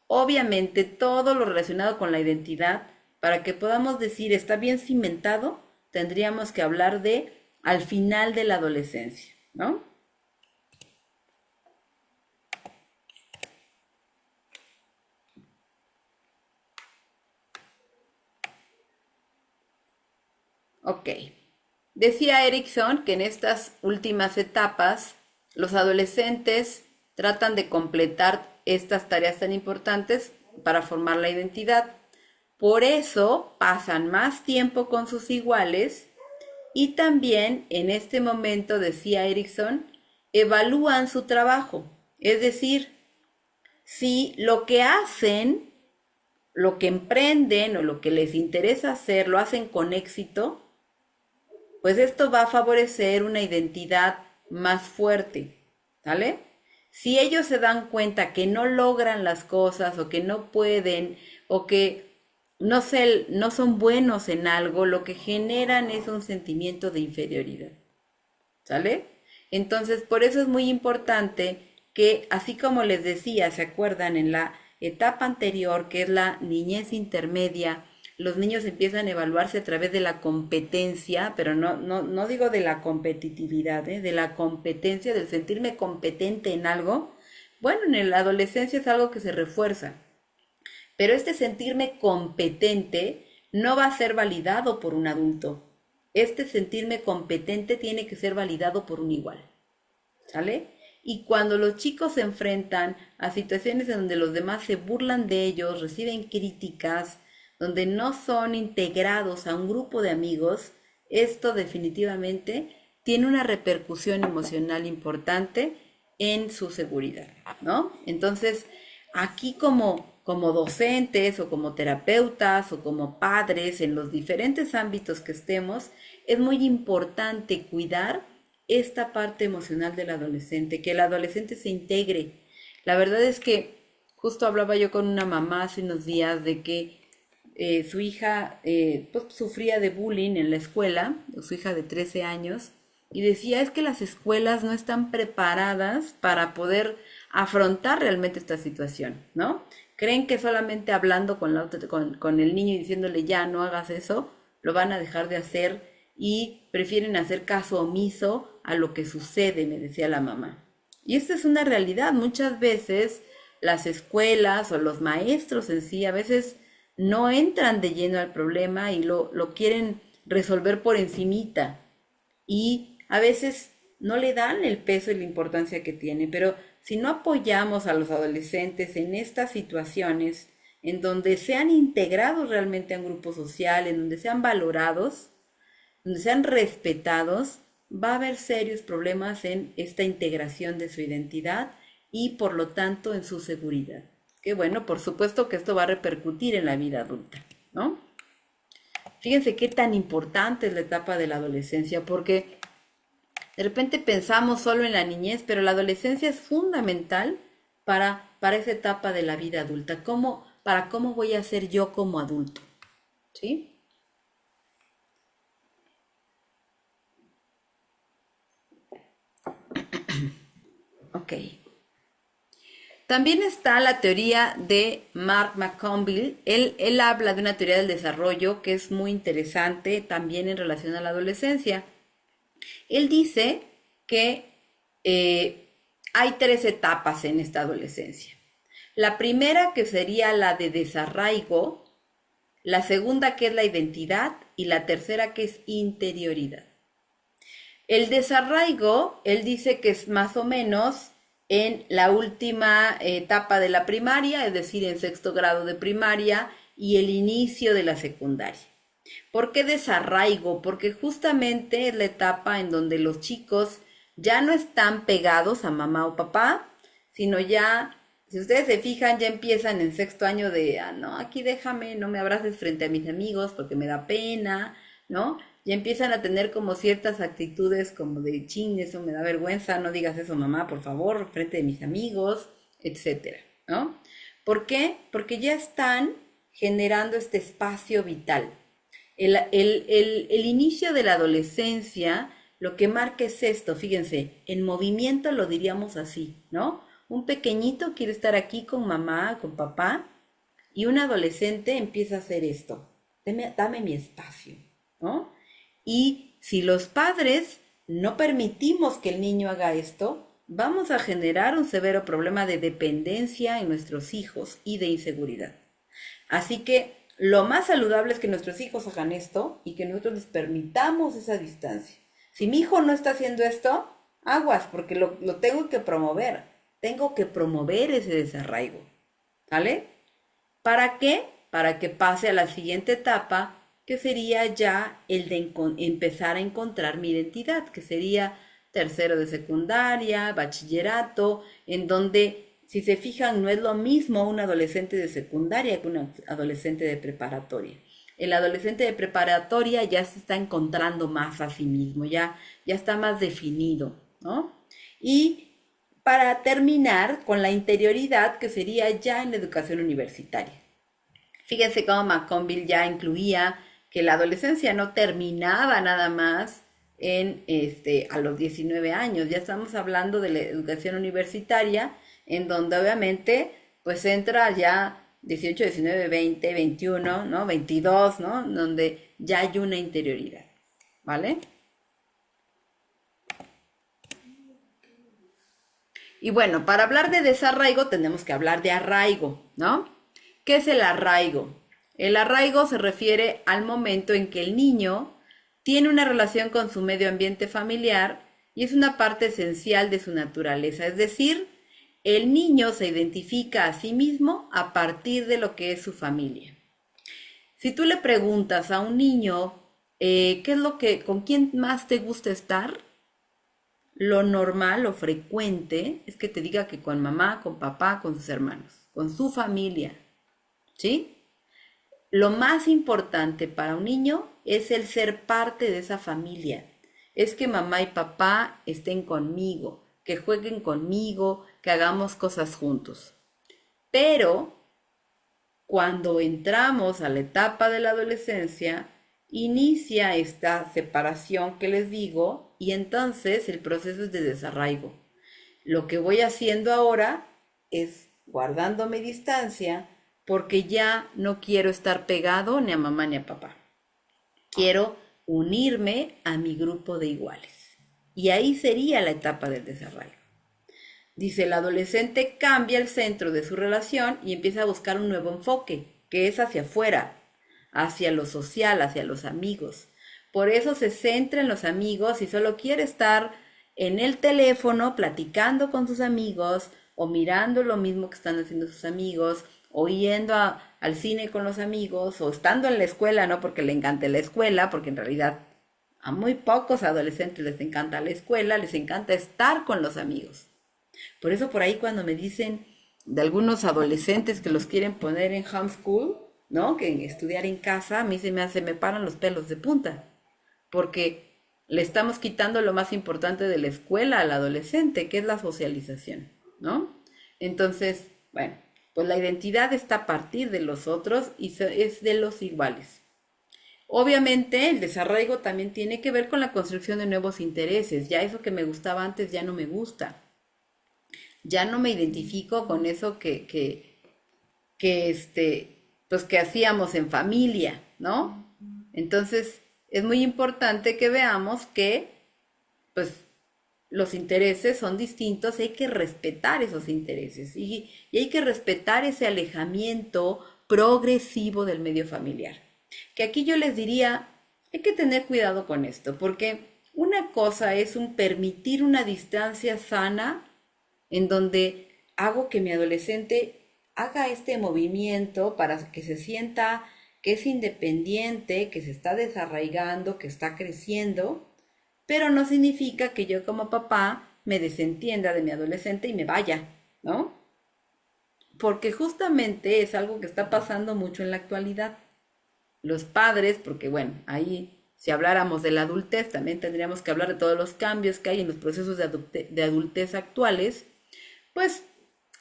Obviamente todo lo relacionado con la identidad, para que podamos decir está bien cimentado, tendríamos que hablar de al final de la adolescencia, ¿no? Ok. Decía Erickson que en estas últimas etapas los adolescentes tratan de completar estas tareas tan importantes para formar la identidad. Por eso pasan más tiempo con sus iguales y también en este momento, decía Erickson, evalúan su trabajo. Es decir, si lo que hacen, lo que emprenden o lo que les interesa hacer, lo hacen con éxito, pues esto va a favorecer una identidad más fuerte, ¿vale? Si ellos se dan cuenta que no logran las cosas o que no pueden o que no son buenos en algo, lo que generan es un sentimiento de inferioridad, ¿sale? Entonces, por eso es muy importante que, así como les decía, ¿se acuerdan? En la etapa anterior, que es la niñez intermedia, los niños empiezan a evaluarse a través de la competencia, pero no digo de la competitividad, de la competencia, del sentirme competente en algo. Bueno, en la adolescencia es algo que se refuerza, pero este sentirme competente no va a ser validado por un adulto. Este sentirme competente tiene que ser validado por un igual, ¿sale? Y cuando los chicos se enfrentan a situaciones en donde los demás se burlan de ellos, reciben críticas, donde no son integrados a un grupo de amigos, esto definitivamente tiene una repercusión emocional importante en su seguridad, ¿no? Entonces, aquí como docentes o como terapeutas o como padres en los diferentes ámbitos que estemos, es muy importante cuidar esta parte emocional del adolescente, que el adolescente se integre. La verdad es que justo hablaba yo con una mamá hace unos días de que su hija pues, sufría de bullying en la escuela, su hija de 13 años, y decía, es que las escuelas no están preparadas para poder afrontar realmente esta situación, ¿no? Creen que solamente hablando con el niño y diciéndole ya no hagas eso, lo van a dejar de hacer y prefieren hacer caso omiso a lo que sucede, me decía la mamá. Y esta es una realidad. Muchas veces las escuelas o los maestros en sí a veces no entran de lleno al problema y lo quieren resolver por encimita. Y a veces no le dan el peso y la importancia que tiene, pero si no apoyamos a los adolescentes en estas situaciones, en donde sean integrados realmente a un grupo social, en donde sean valorados, donde sean respetados, va a haber serios problemas en esta integración de su identidad y por lo tanto en su seguridad. Que bueno, por supuesto que esto va a repercutir en la vida adulta, ¿no? Fíjense qué tan importante es la etapa de la adolescencia, porque de repente pensamos solo en la niñez, pero la adolescencia es fundamental para esa etapa de la vida adulta, para cómo voy a ser yo como adulto, ¿sí? Ok. También está la teoría de Mark McConville. Él habla de una teoría del desarrollo que es muy interesante también en relación a la adolescencia. Él dice que hay 3 etapas en esta adolescencia. La primera, que sería la de desarraigo, la segunda, que es la identidad, y la tercera, que es interioridad. El desarraigo, él dice que es más o menos en la última etapa de la primaria, es decir, en 6º grado de primaria y el inicio de la secundaria. ¿Por qué desarraigo? Porque justamente es la etapa en donde los chicos ya no están pegados a mamá o papá, sino ya, si ustedes se fijan, ya empiezan en 6º año de, no, aquí déjame, no me abraces frente a mis amigos porque me da pena, ¿no? Ya empiezan a tener como ciertas actitudes como de, ching, eso me da vergüenza, no digas eso mamá, por favor, frente de mis amigos, etcétera, ¿no? ¿Por qué? Porque ya están generando este espacio vital. El inicio de la adolescencia lo que marca es esto, fíjense, en movimiento lo diríamos así, ¿no? Un pequeñito quiere estar aquí con mamá, con papá, y un adolescente empieza a hacer esto, dame mi espacio, ¿no? Y si los padres no permitimos que el niño haga esto, vamos a generar un severo problema de dependencia en nuestros hijos y de inseguridad. Así que lo más saludable es que nuestros hijos hagan esto y que nosotros les permitamos esa distancia. Si mi hijo no está haciendo esto, aguas, porque lo tengo que promover. Tengo que promover ese desarraigo. ¿Vale? ¿Para qué? Para que pase a la siguiente etapa, que sería ya el de empezar a encontrar mi identidad, que sería 3º de secundaria, bachillerato, en donde, si se fijan, no es lo mismo un adolescente de secundaria que un adolescente de preparatoria. El adolescente de preparatoria ya se está encontrando más a sí mismo, ya está más definido, ¿no? Y para terminar con la interioridad, que sería ya en la educación universitaria. Fíjense cómo McConville ya incluía que la adolescencia no terminaba nada más a los 19 años. Ya estamos hablando de la educación universitaria, en donde obviamente pues entra ya 18, 19, 20, 21, ¿no? 22, ¿no? Donde ya hay una interioridad, ¿vale? Y bueno, para hablar de desarraigo tenemos que hablar de arraigo, ¿no? ¿Qué es el arraigo? El arraigo se refiere al momento en que el niño tiene una relación con su medio ambiente familiar y es una parte esencial de su naturaleza. Es decir, el niño se identifica a sí mismo a partir de lo que es su familia. Si tú le preguntas a un niño, con quién más te gusta estar? Lo normal, lo frecuente, es que te diga que con mamá, con papá, con sus hermanos, con su familia, ¿sí? Lo más importante para un niño es el ser parte de esa familia. Es que mamá y papá estén conmigo, que jueguen conmigo, que hagamos cosas juntos. Pero cuando entramos a la etapa de la adolescencia, inicia esta separación que les digo y entonces el proceso es de desarraigo. Lo que voy haciendo ahora es guardándome distancia porque ya no quiero estar pegado ni a mamá ni a papá. Quiero unirme a mi grupo de iguales. Y ahí sería la etapa del desarraigo. Dice, el adolescente cambia el centro de su relación y empieza a buscar un nuevo enfoque, que es hacia afuera, hacia lo social, hacia los amigos. Por eso se centra en los amigos y solo quiere estar en el teléfono platicando con sus amigos o mirando lo mismo que están haciendo sus amigos o yendo al cine con los amigos o estando en la escuela, no porque le encante la escuela, porque en realidad A muy pocos adolescentes les encanta la escuela, les encanta estar con los amigos. Por eso por ahí cuando me dicen de algunos adolescentes que los quieren poner en homeschool, ¿no? Que en estudiar en casa, a mí me paran los pelos de punta, porque le estamos quitando lo más importante de la escuela al adolescente, que es la socialización, ¿no? Entonces, bueno, pues la identidad está a partir de los otros y es de los iguales. Obviamente el desarraigo también tiene que ver con la construcción de nuevos intereses. Ya eso que me gustaba antes ya no me gusta. Ya no me identifico con eso pues que hacíamos en familia, ¿no? Entonces es muy importante que veamos que, pues, los intereses son distintos, hay que respetar esos intereses y hay que respetar ese alejamiento progresivo del medio familiar. Que aquí yo les diría, hay que tener cuidado con esto, porque una cosa es permitir una distancia sana en donde hago que mi adolescente haga este movimiento para que se sienta que es independiente, que se está desarraigando, que está creciendo, pero no significa que yo como papá me desentienda de mi adolescente y me vaya, ¿no? Porque justamente es algo que está pasando mucho en la actualidad. Los padres, porque bueno, ahí si habláramos de la adultez, también tendríamos que hablar de todos los cambios que hay en los procesos de adultez actuales, pues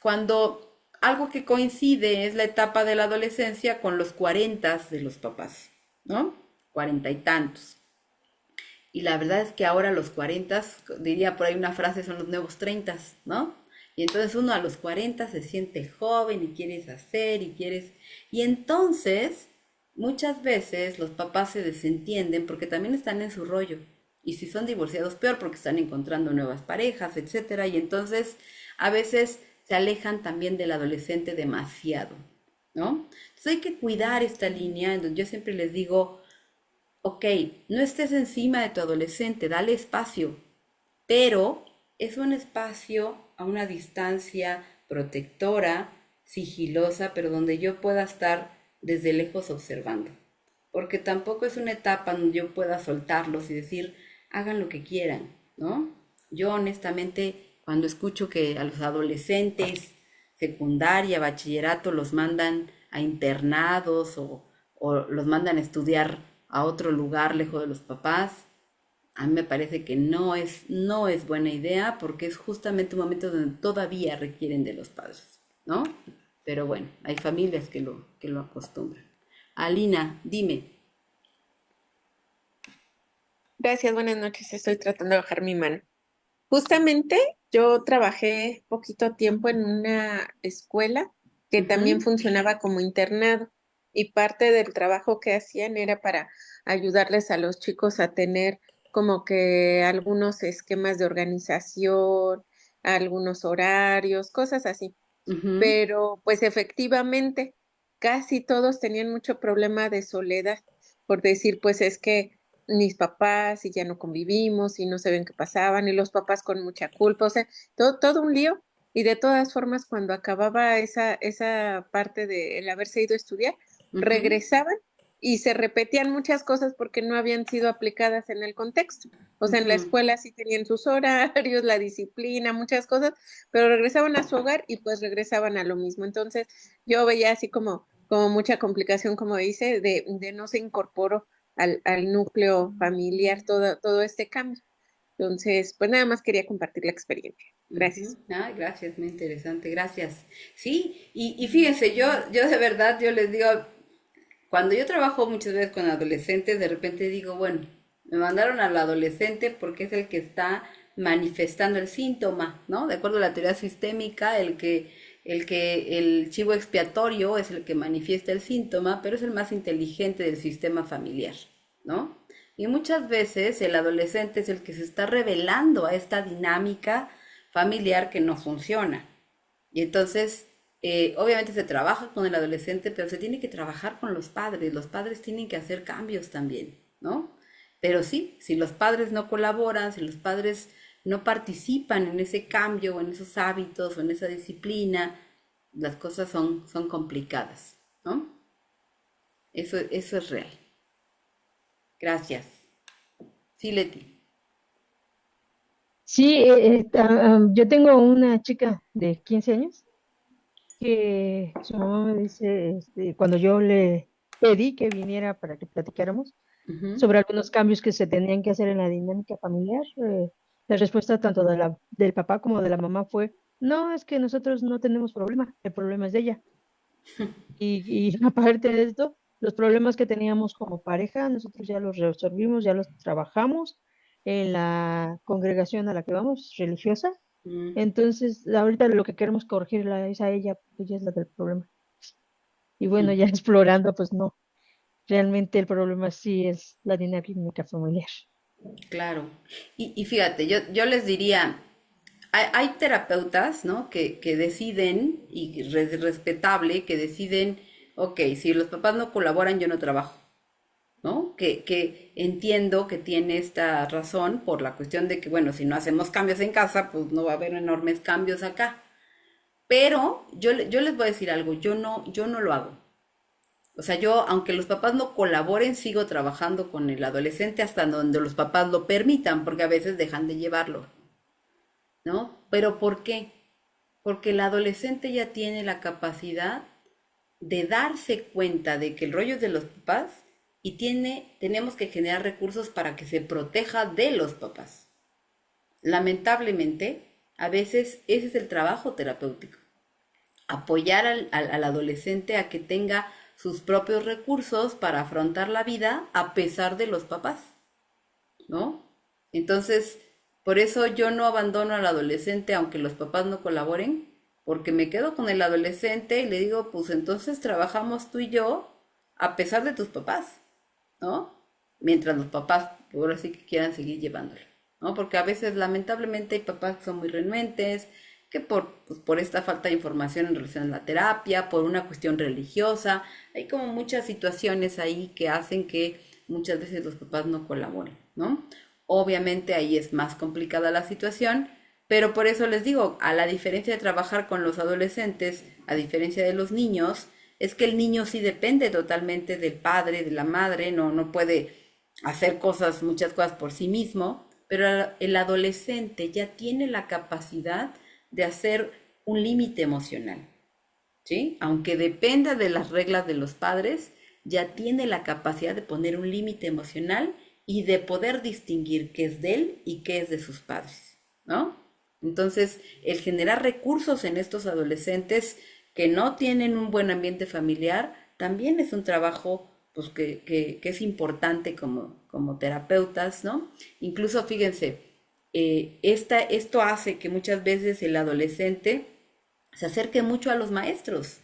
cuando algo que coincide es la etapa de la adolescencia con los 40 de los papás, ¿no? 40 y tantos. Y la verdad es que ahora los 40, diría por ahí una frase, son los nuevos 30, ¿no? Y entonces uno a los 40 se siente joven y quieres hacer y quieres... Y entonces, muchas veces los papás se desentienden porque también están en su rollo. Y si son divorciados, peor porque están encontrando nuevas parejas, etcétera. Y entonces, a veces se alejan también del adolescente demasiado, ¿no? Entonces hay que cuidar esta línea en donde yo siempre les digo, ok, no estés encima de tu adolescente, dale espacio, pero es un espacio a una distancia protectora, sigilosa, pero donde yo pueda estar desde lejos observando. Porque tampoco es una etapa donde yo pueda soltarlos y decir, hagan lo que quieran, ¿no? Yo honestamente, cuando escucho que a los adolescentes, secundaria, bachillerato, los mandan a internados o los mandan a estudiar a otro lugar lejos de los papás, a mí me parece que no es buena idea porque es justamente un momento donde todavía requieren de los padres, ¿no? Pero bueno, hay familias que lo acostumbran. Alina, dime. Gracias, buenas noches. Estoy tratando de bajar mi mano. Justamente yo trabajé poquito tiempo en una escuela que también Ujú, funcionaba como internado y parte del trabajo que hacían era para ayudarles a los chicos a tener como que algunos esquemas de organización, algunos horarios, cosas así. ujú, Pero pues efectivamente casi todos tenían mucho problema de soledad por decir, pues es que mis papás y ya no convivimos y no saben qué pasaban y los papás con mucha culpa, o sea, todo un lío y de todas formas cuando acababa esa parte de el haberse ido a estudiar, ujú, regresaban y se repetían muchas cosas porque no habían sido aplicadas en el contexto. O sea, en la ujú. escuela sí tenían sus horarios, la disciplina, muchas cosas, pero regresaban a su hogar y pues regresaban a lo mismo. Entonces, yo veía así como mucha complicación, como dice, de no se incorporó al núcleo familiar todo este cambio. Entonces, pues nada más quería compartir la experiencia. Ujú. Gracias. Ah, gracias, muy interesante, gracias. Sí, y fíjense, yo de verdad, yo les digo, cuando yo trabajo muchas veces con adolescentes, de repente digo, bueno, me mandaron al adolescente porque es el que está manifestando el síntoma, ¿no? De acuerdo a la teoría sistémica, el chivo expiatorio es el que manifiesta el síntoma, pero es el más inteligente del sistema familiar, ¿no? Y muchas veces el adolescente es el que se está revelando a esta dinámica familiar que no funciona. Y entonces, obviamente se trabaja con el adolescente, pero se tiene que trabajar con los padres tienen que hacer cambios también, ¿no? Pero sí, si los padres no colaboran, si los padres no participan en ese cambio o en esos hábitos o en esa disciplina, las cosas son complicadas, ¿no? Eso es real. Gracias. Sí, Leti. Sí, yo tengo una chica de 15 años que su mamá me dice, cuando yo le pedí que viniera para que platicáramos Ujú. sobre algunos cambios que se tenían que hacer en la dinámica familiar, la respuesta tanto del papá como de la mamá fue, no, es que nosotros no tenemos problema, el problema es de ella. Y aparte de esto, los problemas que teníamos como pareja, nosotros ya los resolvimos, ya los trabajamos en la congregación a la que vamos, religiosa. Mm, Entonces, ahorita lo que queremos corregirla es a ella, pues ella es la del problema. Y bueno, mm, ya explorando, pues no, realmente el problema sí es la dinámica familiar. claro. Y fíjate, yo les diría, hay terapeutas, ¿no? Que deciden, y es respetable, que deciden, ok, si los papás no colaboran, yo no trabajo, ¿no? Que entiendo que tiene esta razón por la cuestión de que, bueno, si no hacemos cambios en casa, pues no va a haber enormes cambios acá. Pero yo les voy a decir algo, yo no lo hago. O sea, yo, aunque los papás no colaboren, sigo trabajando con el adolescente hasta donde los papás lo permitan, porque a veces dejan de llevarlo, ¿no? Pero ¿por qué? Porque el adolescente ya tiene la capacidad de darse cuenta de que el rollo es de los papás y tenemos que generar recursos para que se proteja de los papás. Lamentablemente, a veces ese es el trabajo terapéutico, apoyar al adolescente a que tenga sus propios recursos para afrontar la vida a pesar de los papás, ¿no? Entonces, por eso yo no abandono al adolescente aunque los papás no colaboren, porque me quedo con el adolescente y le digo, pues entonces trabajamos tú y yo a pesar de tus papás, ¿no? Mientras los papás, ahora sí que quieran seguir llevándolo, ¿no? Porque a veces lamentablemente hay papás que son muy renuentes, que pues, por esta falta de información en relación a la terapia, por una cuestión religiosa, hay como muchas situaciones ahí que hacen que muchas veces los papás no colaboren, ¿no? Obviamente ahí es más complicada la situación, pero por eso les digo, a la diferencia de trabajar con los adolescentes, a diferencia de los niños, es que el niño sí depende totalmente del padre, de la madre, no puede hacer cosas, muchas cosas por sí mismo, pero el adolescente ya tiene la capacidad de hacer un límite emocional, ¿sí? Aunque dependa de las reglas de los padres, ya tiene la capacidad de poner un límite emocional y de poder distinguir qué es de él y qué es de sus padres, ¿no? Entonces, el generar recursos en estos adolescentes que no tienen un buen ambiente familiar también es un trabajo pues, que es importante como terapeutas, ¿no? Incluso, fíjense, esto hace que muchas veces el adolescente se acerque mucho a los maestros.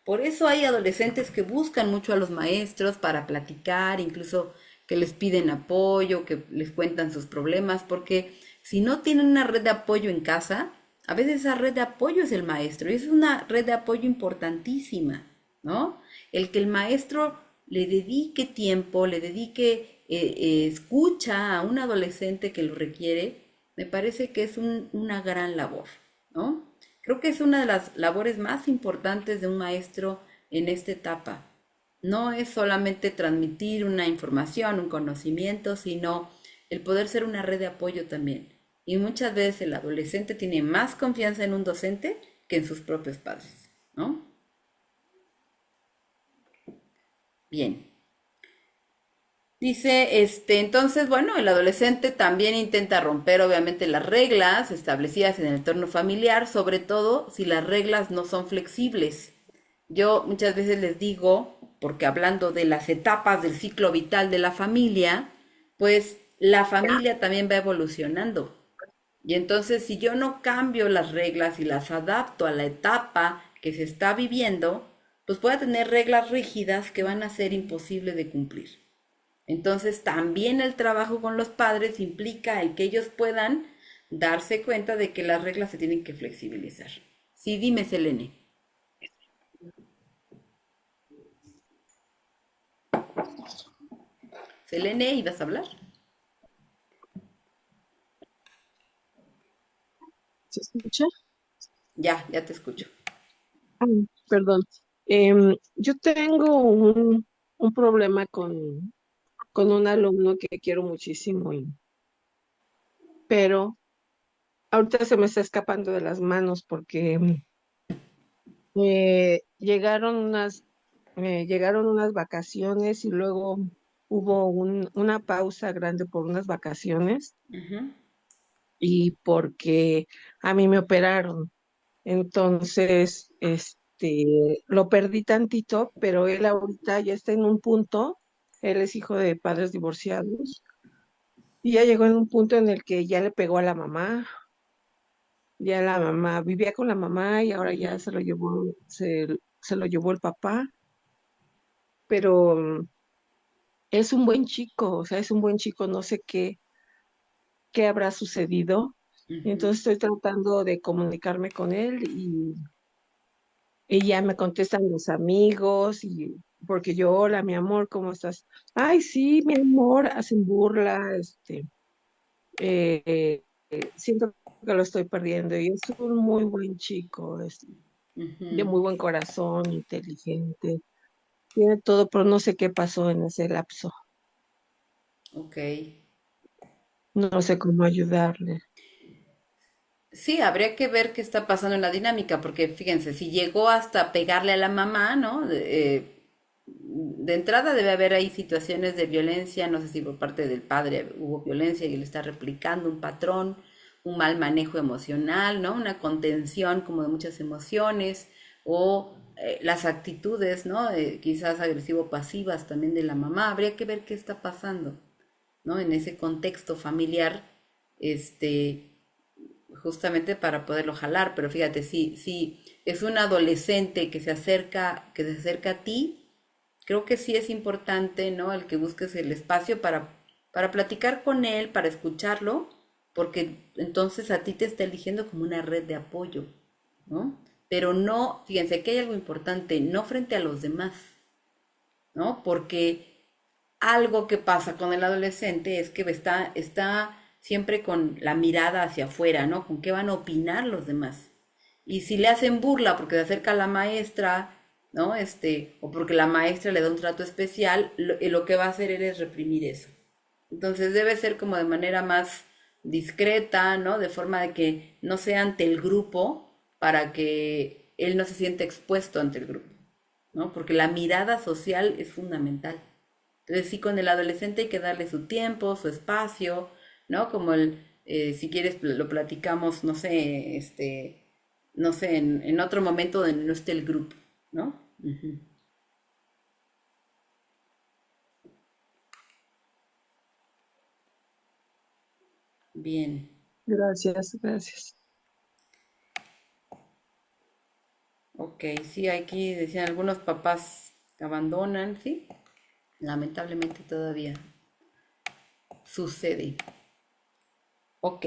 Por eso hay adolescentes que buscan mucho a los maestros para platicar, incluso que les piden apoyo, que les cuentan sus problemas, porque si no tienen una red de apoyo en casa, a veces esa red de apoyo es el maestro, y es una red de apoyo importantísima, ¿no? El que el maestro le dedique tiempo, le dedique escucha a un adolescente que lo requiere, me parece que es una gran labor, ¿no? Creo que es una de las labores más importantes de un maestro en esta etapa. No es solamente transmitir una información, un conocimiento, sino el poder ser una red de apoyo también. Y muchas veces el adolescente tiene más confianza en un docente que en sus propios padres, ¿no? Bien. Dice, entonces, bueno, el adolescente también intenta romper obviamente las reglas establecidas en el entorno familiar, sobre todo si las reglas no son flexibles. Yo muchas veces les digo, porque hablando de las etapas del ciclo vital de la familia, pues la familia también va evolucionando. Y entonces si yo no cambio las reglas y las adapto a la etapa que se está viviendo, pues voy a tener reglas rígidas que van a ser imposibles de cumplir. Entonces también el trabajo con los padres implica el que ellos puedan darse cuenta de que las reglas se tienen que flexibilizar. Sí, dime, Selene. Selene, ¿ibas a hablar? ¿Se escucha? Ya te escucho. Ah, perdón. Yo tengo un problema con un alumno que quiero muchísimo, pero ahorita se me está escapando de las manos porque llegaron unas vacaciones y luego hubo una pausa grande por unas vacaciones Ujú, y porque a mí me operaron. Entonces, lo perdí tantito, pero él ahorita ya está en un punto, él es hijo de padres divorciados, y ya llegó en un punto en el que ya le pegó a la mamá, ya la mamá vivía con la mamá y ahora ya ujú. se lo llevó el papá, pero es un buen chico, o sea, es un buen chico, no sé qué habrá sucedido. Y Ujú. entonces estoy tratando de comunicarme con él y ya me contestan los amigos y porque yo, hola, mi amor, ¿cómo estás? Ay, sí, mi amor, hacen burla, siento que lo estoy perdiendo y es un muy buen chico, es de Ujú. muy buen corazón, inteligente, tiene todo, pero no sé qué pasó en ese lapso, Ok. no sé cómo ayudarle. Sí, habría que ver qué está pasando en la dinámica, porque fíjense, si llegó hasta pegarle a la mamá, ¿no? De entrada debe haber ahí situaciones de violencia, no sé si por parte del padre hubo violencia y él está replicando un patrón, un mal manejo emocional, ¿no? Una contención como de muchas emociones, o las actitudes, ¿no? Quizás agresivo-pasivas también de la mamá. Habría que ver qué está pasando, ¿no? En ese contexto familiar, este, justamente para poderlo jalar, pero fíjate, si es un adolescente que se acerca a ti, creo que sí es importante, ¿no? El que busques el espacio para platicar con él, para escucharlo, porque entonces a ti te está eligiendo como una red de apoyo, ¿no? Pero no, fíjense que hay algo importante, no frente a los demás, ¿no? Porque algo que pasa con el adolescente es que está siempre con la mirada hacia afuera, ¿no? Con qué van a opinar los demás. Y si le hacen burla porque se acerca a la maestra, ¿no? O porque la maestra le da un trato especial, lo que va a hacer él es reprimir eso. Entonces debe ser como de manera más discreta, ¿no? De forma de que no sea ante el grupo para que él no se sienta expuesto ante el grupo, ¿no? Porque la mirada social es fundamental. Entonces sí, con el adolescente hay que darle su tiempo, su espacio, ¿no? Como si quieres lo platicamos, no sé, en otro momento donde no esté el grupo, ¿no? Ujú. Bien. Gracias, gracias. Ok, sí, aquí decían algunos papás que abandonan, ¿sí? Lamentablemente todavía sucede. Ok,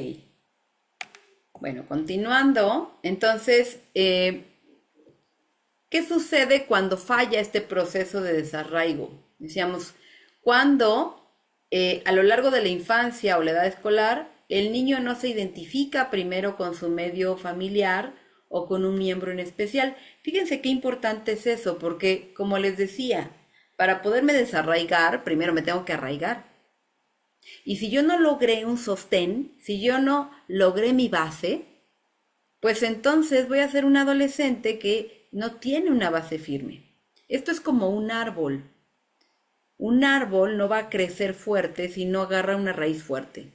bueno, continuando, entonces, ¿qué sucede cuando falla este proceso de desarraigo? Decíamos, cuando a lo largo de la infancia o la edad escolar, el niño no se identifica primero con su medio familiar o con un miembro en especial. Fíjense qué importante es eso, porque como les decía, para poderme desarraigar, primero me tengo que arraigar. Y si yo no logré un sostén, si yo no logré mi base, pues entonces voy a ser un adolescente que no tiene una base firme. Esto es como un árbol. Un árbol no va a crecer fuerte si no agarra una raíz fuerte,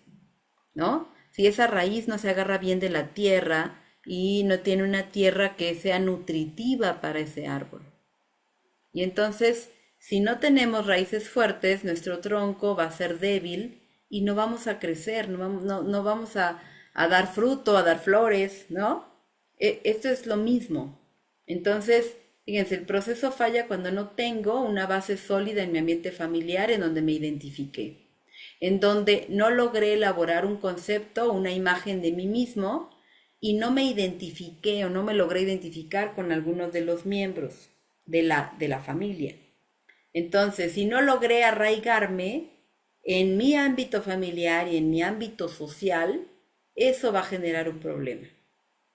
¿no? Si esa raíz no se agarra bien de la tierra y no tiene una tierra que sea nutritiva para ese árbol. Y entonces, si no tenemos raíces fuertes, nuestro tronco va a ser débil y no vamos a crecer, no vamos a dar fruto, a dar flores, ¿no? Esto es lo mismo. Entonces, fíjense, el proceso falla cuando no tengo una base sólida en mi ambiente familiar en donde me identifique, en donde no logré elaborar un concepto, una imagen de mí mismo y no me identifiqué o no me logré identificar con algunos de los miembros de la familia. Entonces, si no logré arraigarme en mi ámbito familiar y en mi ámbito social, eso va a generar un problema,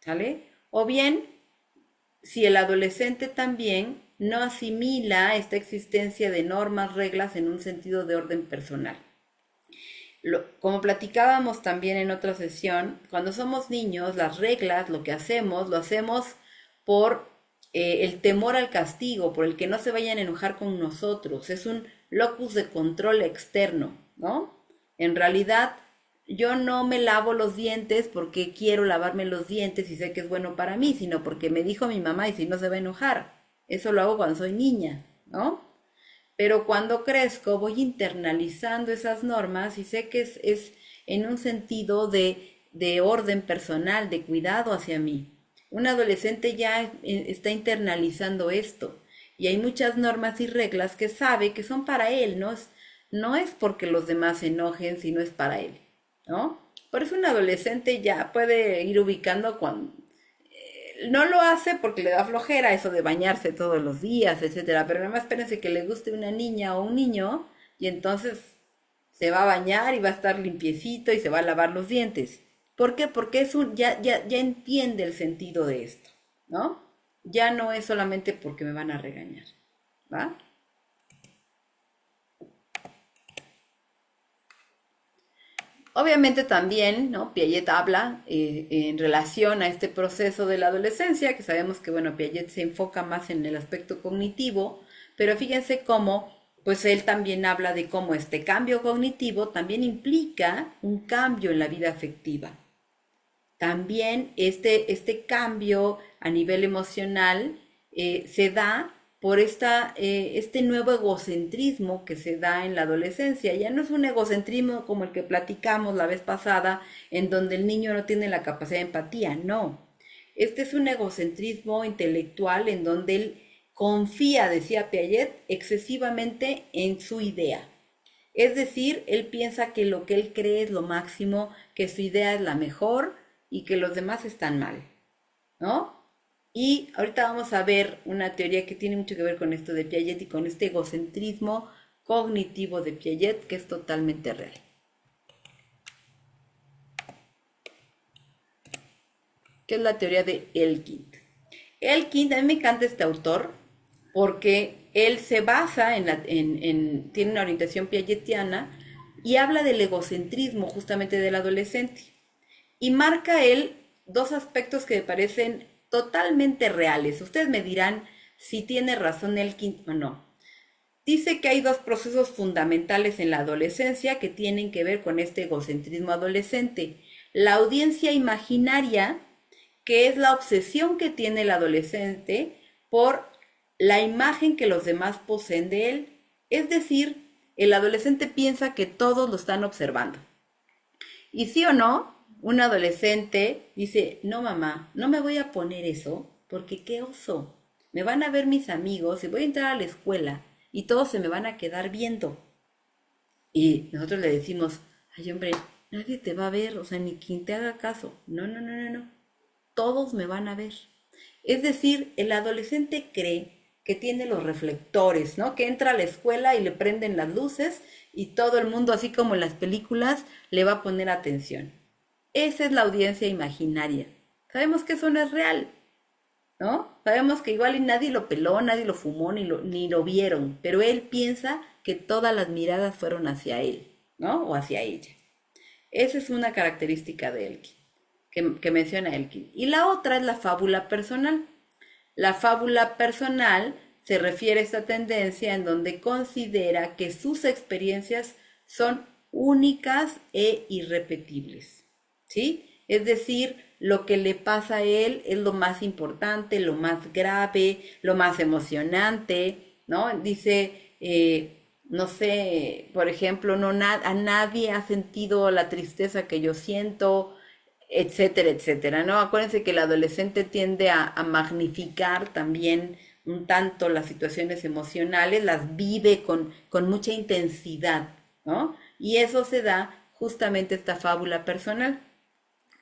¿sale? O bien, si el adolescente también no asimila esta existencia de normas, reglas en un sentido de orden personal. Como platicábamos también en otra sesión, cuando somos niños, las reglas, lo que hacemos, lo hacemos por el temor al castigo, por el que no se vayan a enojar con nosotros. Es un locus de control externo, ¿no? En realidad, yo no me lavo los dientes porque quiero lavarme los dientes y sé que es bueno para mí, sino porque me dijo mi mamá y si no se va a enojar. Eso lo hago cuando soy niña, ¿no? Pero cuando crezco voy internalizando esas normas y sé que es en un sentido de orden personal, de cuidado hacia mí. Un adolescente ya está internalizando esto y hay muchas normas y reglas que sabe que son para él, no es porque los demás se enojen, sino es para él, ¿no? Por eso un adolescente ya puede ir ubicando cuando no lo hace porque le da flojera eso de bañarse todos los días, etcétera, pero nada más espérense que le guste una niña o un niño y entonces se va a bañar y va a estar limpiecito y se va a lavar los dientes. ¿Por qué? Porque ya entiende el sentido de esto, ¿no? Ya no es solamente porque me van a regañar, ¿va? Obviamente también, ¿no? Piaget habla en relación a este proceso de la adolescencia, que sabemos que, bueno, Piaget se enfoca más en el aspecto cognitivo, pero fíjense cómo, pues él también habla de cómo este cambio cognitivo también implica un cambio en la vida afectiva. También este cambio a nivel emocional se da por este nuevo egocentrismo que se da en la adolescencia. Ya no es un egocentrismo como el que platicamos la vez pasada, en donde el niño no tiene la capacidad de empatía, no. Este es un egocentrismo intelectual en donde él confía, decía Piaget, excesivamente en su idea. Es decir, él piensa que lo que él cree es lo máximo, que su idea es la mejor y que los demás están mal, ¿no? Y ahorita vamos a ver una teoría que tiene mucho que ver con esto de Piaget y con este egocentrismo cognitivo de Piaget, que es totalmente real. Que es la teoría de Elkind. Elkind, a mí me encanta este autor porque él se basa tiene una orientación piagetiana y habla del egocentrismo justamente del adolescente. Y marca él dos aspectos que me parecen totalmente reales. Ustedes me dirán si tiene razón Elkind o no. Dice que hay dos procesos fundamentales en la adolescencia que tienen que ver con este egocentrismo adolescente. La audiencia imaginaria, que es la obsesión que tiene el adolescente por la imagen que los demás poseen de él. Es decir, el adolescente piensa que todos lo están observando. Y sí o no, un adolescente dice, no mamá, no me voy a poner eso porque qué oso. Me van a ver mis amigos y voy a entrar a la escuela y todos se me van a quedar viendo. Y nosotros le decimos, ay hombre, nadie te va a ver, o sea, ni quien te haga caso. No. Todos me van a ver. Es decir, el adolescente cree que tiene los reflectores, ¿no? Que entra a la escuela y le prenden las luces y todo el mundo, así como en las películas, le va a poner atención. Esa es la audiencia imaginaria. Sabemos que eso no es real, ¿no? Sabemos que igual y nadie lo peló, nadie lo fumó, ni lo vieron, pero él piensa que todas las miradas fueron hacia él, ¿no? O hacia ella. Esa es una característica de Elkind, que menciona Elkind. Y la otra es la fábula personal. La fábula personal se refiere a esta tendencia en donde considera que sus experiencias son únicas e irrepetibles, ¿sí? Es decir, lo que le pasa a él es lo más importante, lo más grave, lo más emocionante, ¿no? Dice, no sé, por ejemplo, a nadie ha sentido la tristeza que yo siento, etcétera, etcétera, ¿no? Acuérdense que el adolescente tiende a magnificar también un tanto las situaciones emocionales, las vive con mucha intensidad, ¿no? Y eso se da justamente esta fábula personal.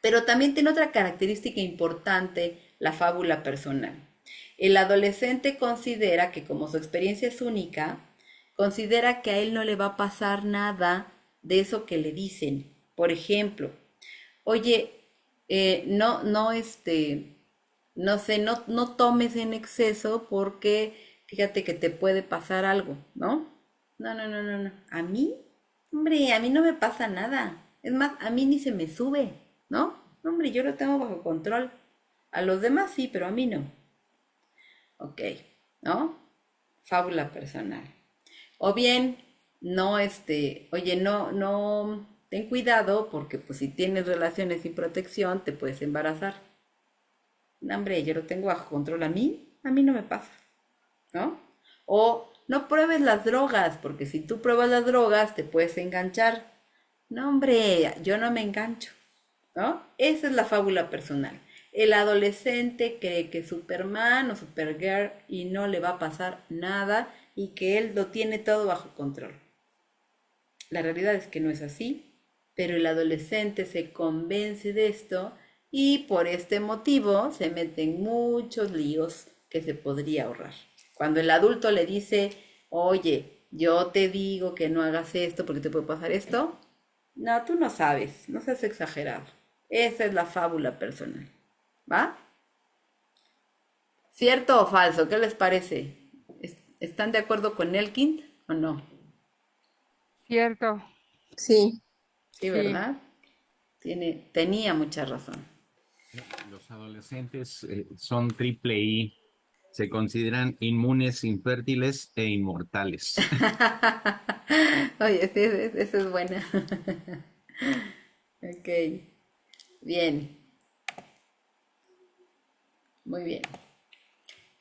Pero también tiene otra característica importante, la fábula personal. El adolescente considera que como su experiencia es única, considera que a él no le va a pasar nada de eso que le dicen. Por ejemplo, oye, no tomes en exceso porque fíjate que te puede pasar algo, ¿no? No, no, no, no, no. A mí, hombre, a mí no me pasa nada. Es más, a mí ni se me sube, ¿no? Hombre, yo lo tengo bajo control. A los demás sí, pero a mí no. Ok, ¿no? Fábula personal. O bien, no, oye, no, ten cuidado porque pues si tienes relaciones sin protección te puedes embarazar. No, hombre, yo lo tengo bajo control. A mí no me pasa, ¿no? O no pruebes las drogas, porque si tú pruebas las drogas te puedes enganchar. No, hombre, yo no me engancho, ¿no? Esa es la fábula personal. El adolescente cree que es Superman o Supergirl y no le va a pasar nada y que él lo tiene todo bajo control. La realidad es que no es así, pero el adolescente se convence de esto y por este motivo se mete en muchos líos que se podría ahorrar. Cuando el adulto le dice, oye, yo te digo que no hagas esto porque te puede pasar esto, no, tú no sabes, no seas exagerado. Esa es la fábula personal, ¿va? ¿Cierto o falso? ¿Qué les parece? ¿Están de acuerdo con Elkind o no? Cierto. Sí. Sí, ¿verdad? Tenía mucha razón. Los adolescentes son triple I, se consideran inmunes, infértiles e inmortales. Oye, sí, esa es buena. Ok, bien. Muy bien.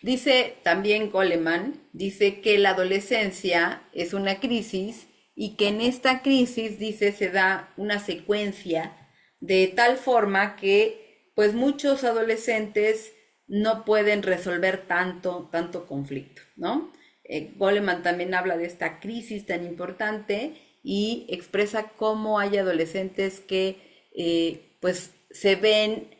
Dice también Goleman, dice que la adolescencia es una crisis y que en esta crisis, dice, se da una secuencia de tal forma que pues muchos adolescentes no pueden resolver tanto conflicto, ¿no? Goleman también habla de esta crisis tan importante y expresa cómo hay adolescentes que pues se ven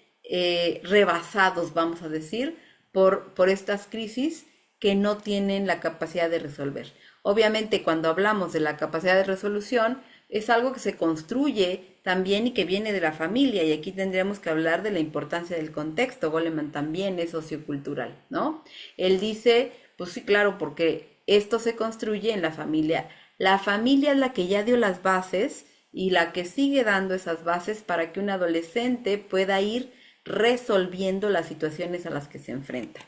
rebasados, vamos a decir, por estas crisis que no tienen la capacidad de resolver. Obviamente, cuando hablamos de la capacidad de resolución, es algo que se construye también y que viene de la familia, y aquí tendríamos que hablar de la importancia del contexto. Goleman también es sociocultural, ¿no? Él dice, pues sí, claro, porque esto se construye en la familia. La familia es la que ya dio las bases y la que sigue dando esas bases para que un adolescente pueda ir resolviendo las situaciones a las que se enfrenta.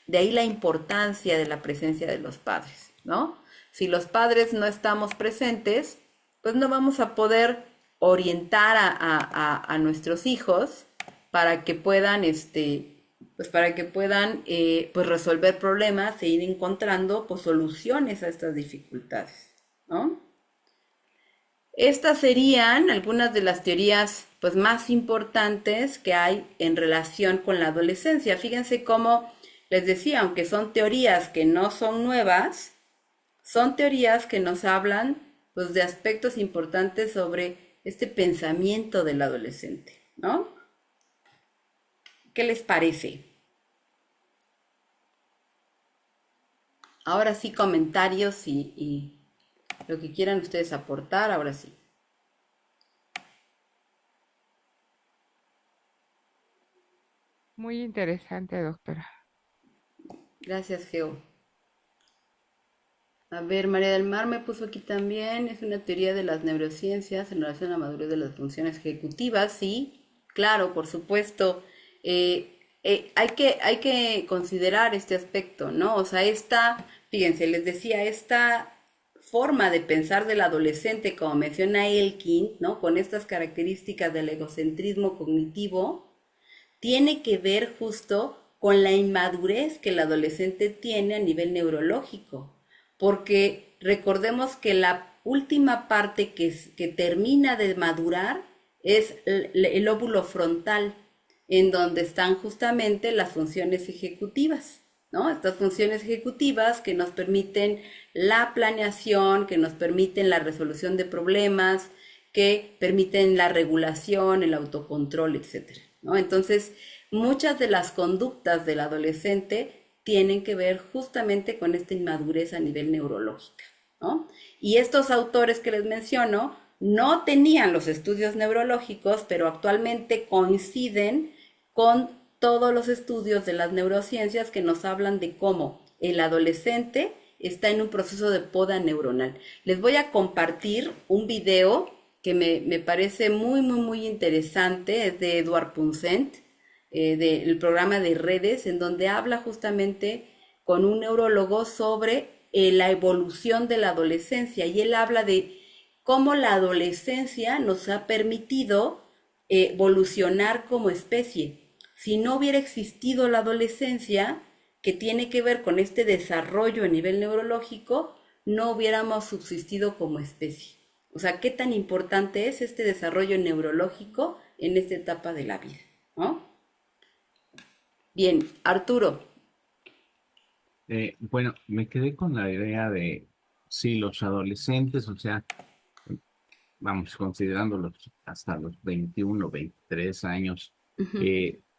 De ahí la importancia de la presencia de los padres, ¿no? Si los padres no estamos presentes, pues no vamos a poder orientar a nuestros hijos para que puedan, pues resolver problemas e ir encontrando pues, soluciones a estas dificultades, ¿no? Estas serían algunas de las teorías pues, más importantes que hay en relación con la adolescencia. Fíjense cómo les decía, aunque son teorías que no son nuevas, son teorías que nos hablan pues, de aspectos importantes sobre este pensamiento del adolescente, ¿no? ¿Qué les parece? Ahora sí, comentarios y lo que quieran ustedes aportar, ahora sí. Muy interesante, doctora. Gracias, Geo. A ver, María del Mar me puso aquí también, es una teoría de las neurociencias en relación a la madurez de las funciones ejecutivas. Sí, claro, por supuesto. Hay que considerar este aspecto, ¿no? O sea, fíjense, les decía, esta forma de pensar del adolescente, como menciona Elkind, ¿no? Con estas características del egocentrismo cognitivo, tiene que ver justo con la inmadurez que el adolescente tiene a nivel neurológico. Porque recordemos que la última parte que termina de madurar es el lóbulo frontal, en donde están justamente las funciones ejecutivas, ¿no? Estas funciones ejecutivas que nos permiten la planeación, que nos permiten la resolución de problemas, que permiten la regulación, el autocontrol, etcétera, ¿no? Entonces, muchas de las conductas del adolescente tienen que ver justamente con esta inmadurez a nivel neurológica, ¿no? Y estos autores que les menciono no tenían los estudios neurológicos, pero actualmente coinciden con todos los estudios de las neurociencias que nos hablan de cómo el adolescente está en un proceso de poda neuronal. Les voy a compartir un video que me parece muy interesante, es de Eduard Punzent, del programa de redes, en donde habla justamente con un neurólogo sobre la evolución de la adolescencia, y él habla de cómo la adolescencia nos ha permitido evolucionar como especie. Si no hubiera existido la adolescencia, que tiene que ver con este desarrollo a nivel neurológico, no hubiéramos subsistido como especie. O sea, qué tan importante es este desarrollo neurológico en esta etapa de la vida, ¿no? Bien, Arturo. Bueno, me quedé con la idea de, sí, los adolescentes, o sea, vamos, considerándolos hasta los 21, 23 años,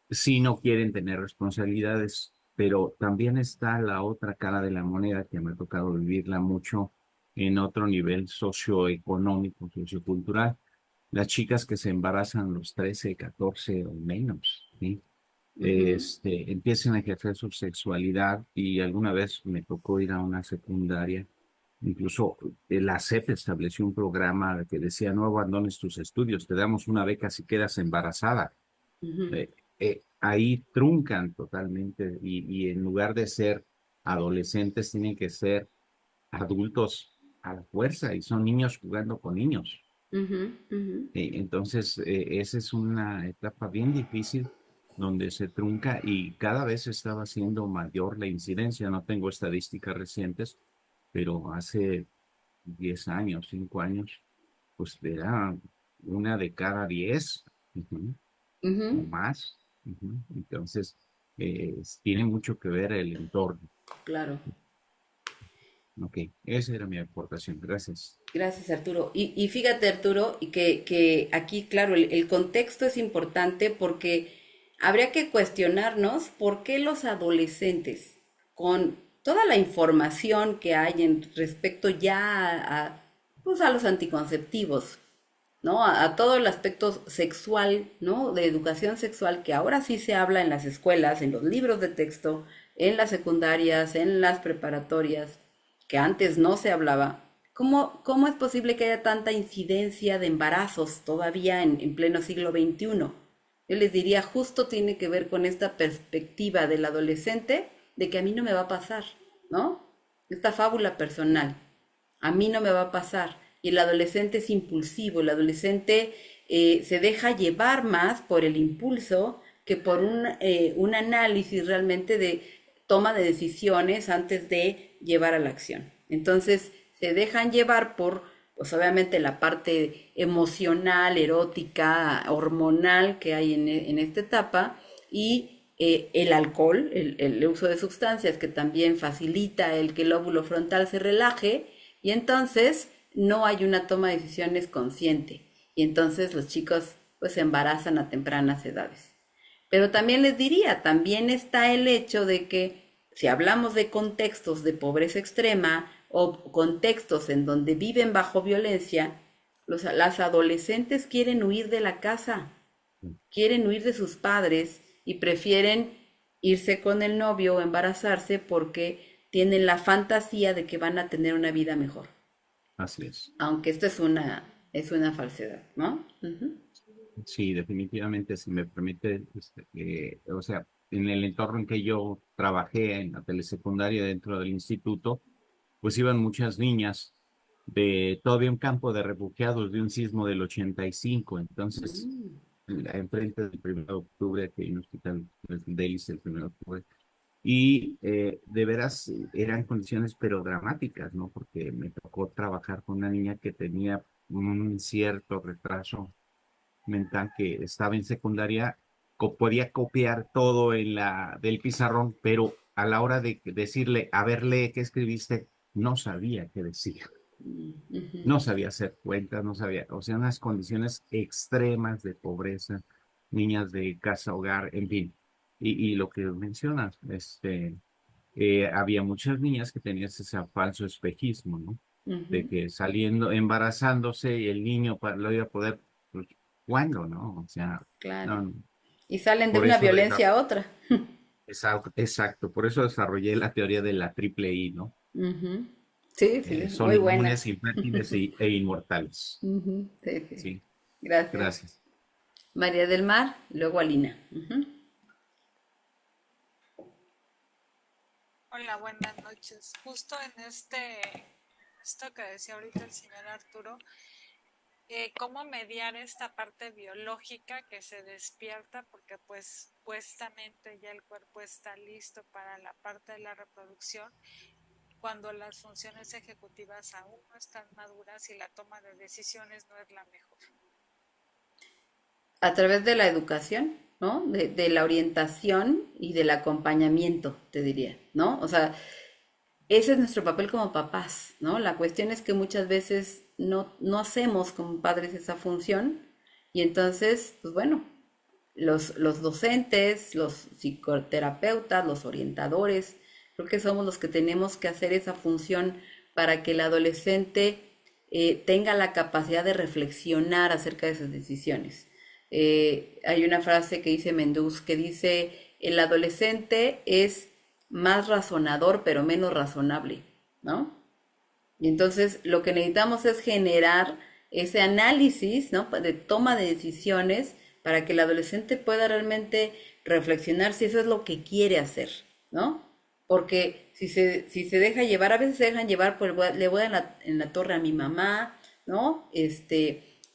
sí no quieren tener responsabilidades, pero también está la otra cara de la moneda que me ha tocado vivirla mucho en otro nivel socioeconómico, sociocultural. Las chicas que se embarazan a los 13, 14 o menos, ¿sí? Empiezan a ejercer su sexualidad, y alguna vez me tocó ir a una secundaria. Incluso la SEP estableció un programa que decía: no abandones tus estudios, te damos una beca si quedas embarazada. Ahí truncan totalmente, y en lugar de ser adolescentes tienen que ser adultos a la fuerza, y son niños jugando con niños. Entonces, esa es una etapa bien difícil donde se trunca, y cada vez estaba siendo mayor la incidencia. No tengo estadísticas recientes, pero hace 10 años, 5 años, pues era una de cada 10 o más. Entonces, tiene mucho que ver el entorno. Claro. Ok, esa era mi aportación. Gracias. Gracias, Arturo. Y fíjate, Arturo, y que aquí, claro, el contexto es importante, porque habría que cuestionarnos por qué los adolescentes, con toda la información que hay en respecto ya pues a los anticonceptivos, ¿no? A todo el aspecto sexual, ¿no? De educación sexual, que ahora sí se habla en las escuelas, en los libros de texto, en las secundarias, en las preparatorias, que antes no se hablaba. ¿Cómo es posible que haya tanta incidencia de embarazos todavía en pleno siglo XXI? Yo les diría, justo tiene que ver con esta perspectiva del adolescente de que a mí no me va a pasar, ¿no? Esta fábula personal, a mí no me va a pasar. Y el adolescente es impulsivo, el adolescente se deja llevar más por el impulso que por un análisis realmente de toma de decisiones antes de llevar a la acción. Entonces, se dejan llevar por, pues obviamente, la parte emocional, erótica, hormonal que hay en esta etapa, y el alcohol, el uso de sustancias, que también facilita el que el lóbulo frontal se relaje, y entonces no hay una toma de decisiones consciente, y entonces los chicos pues se embarazan a tempranas edades. Pero también les diría, también está el hecho de que si hablamos de contextos de pobreza extrema o contextos en donde viven bajo violencia, las adolescentes quieren huir de la casa, quieren huir de sus padres y prefieren irse con el novio o embarazarse porque tienen la fantasía de que van a tener una vida mejor. Así es. Aunque esto es una falsedad, ¿no? Sí, definitivamente, si me permite, o sea, en el entorno en que yo trabajé en la telesecundaria dentro del instituto, pues iban muchas niñas de todavía un campo de refugiados de un sismo del 85. Entonces, enfrente del 1 de octubre, que hay un hospital de Ellis el 1 de octubre, y de veras eran condiciones pero dramáticas, ¿no? Porque me tocó trabajar con una niña que tenía un cierto retraso mental, que estaba en secundaria, podía copiar todo del pizarrón, pero a la hora de decirle, a ver, lee qué escribiste, no sabía qué decía. No sabía hacer cuentas, no sabía, o sea, unas condiciones extremas de pobreza, niñas de casa, hogar, en fin. Y lo que mencionas, había muchas niñas que tenían ese falso espejismo, ¿no? De que saliendo, embarazándose, y el niño lo iba a poder, pues, ¿cuándo, no? O sea, Claro. no, Y salen de por una eso violencia a otra. Exacto. Por eso desarrollé la teoría de la triple I, ¿no? Ujú. Sí, sí, Son muy buena. inmunes, infértiles e inmortales. Ujú, sí, sí. Sí, Gracias. gracias. María del Mar, luego Alina. Ujú. Hola, buenas noches. Justo en esto que decía ahorita el señor Arturo, cómo mediar esta parte biológica que se despierta porque pues supuestamente ya el cuerpo está listo para la parte de la reproducción cuando las funciones ejecutivas aún no están maduras y la toma de decisiones no es la mejor. A través de la educación, ¿no? De la orientación y del acompañamiento, te diría, ¿no? O sea, ese es nuestro papel como papás, ¿no? La cuestión es que muchas veces no hacemos como padres esa función y entonces, pues bueno, los docentes, los psicoterapeutas, los orientadores, creo que somos los que tenemos que hacer esa función para que el adolescente tenga la capacidad de reflexionar acerca de sus decisiones. Hay una frase que dice Menduz que dice, el adolescente es más razonador pero menos razonable, ¿no? Y entonces lo que necesitamos es generar ese análisis, ¿no? De toma de decisiones para que el adolescente pueda realmente reflexionar si eso es lo que quiere hacer, ¿no? Porque si se deja llevar, a veces se dejan llevar por le voy en la torre a mi mamá, ¿no?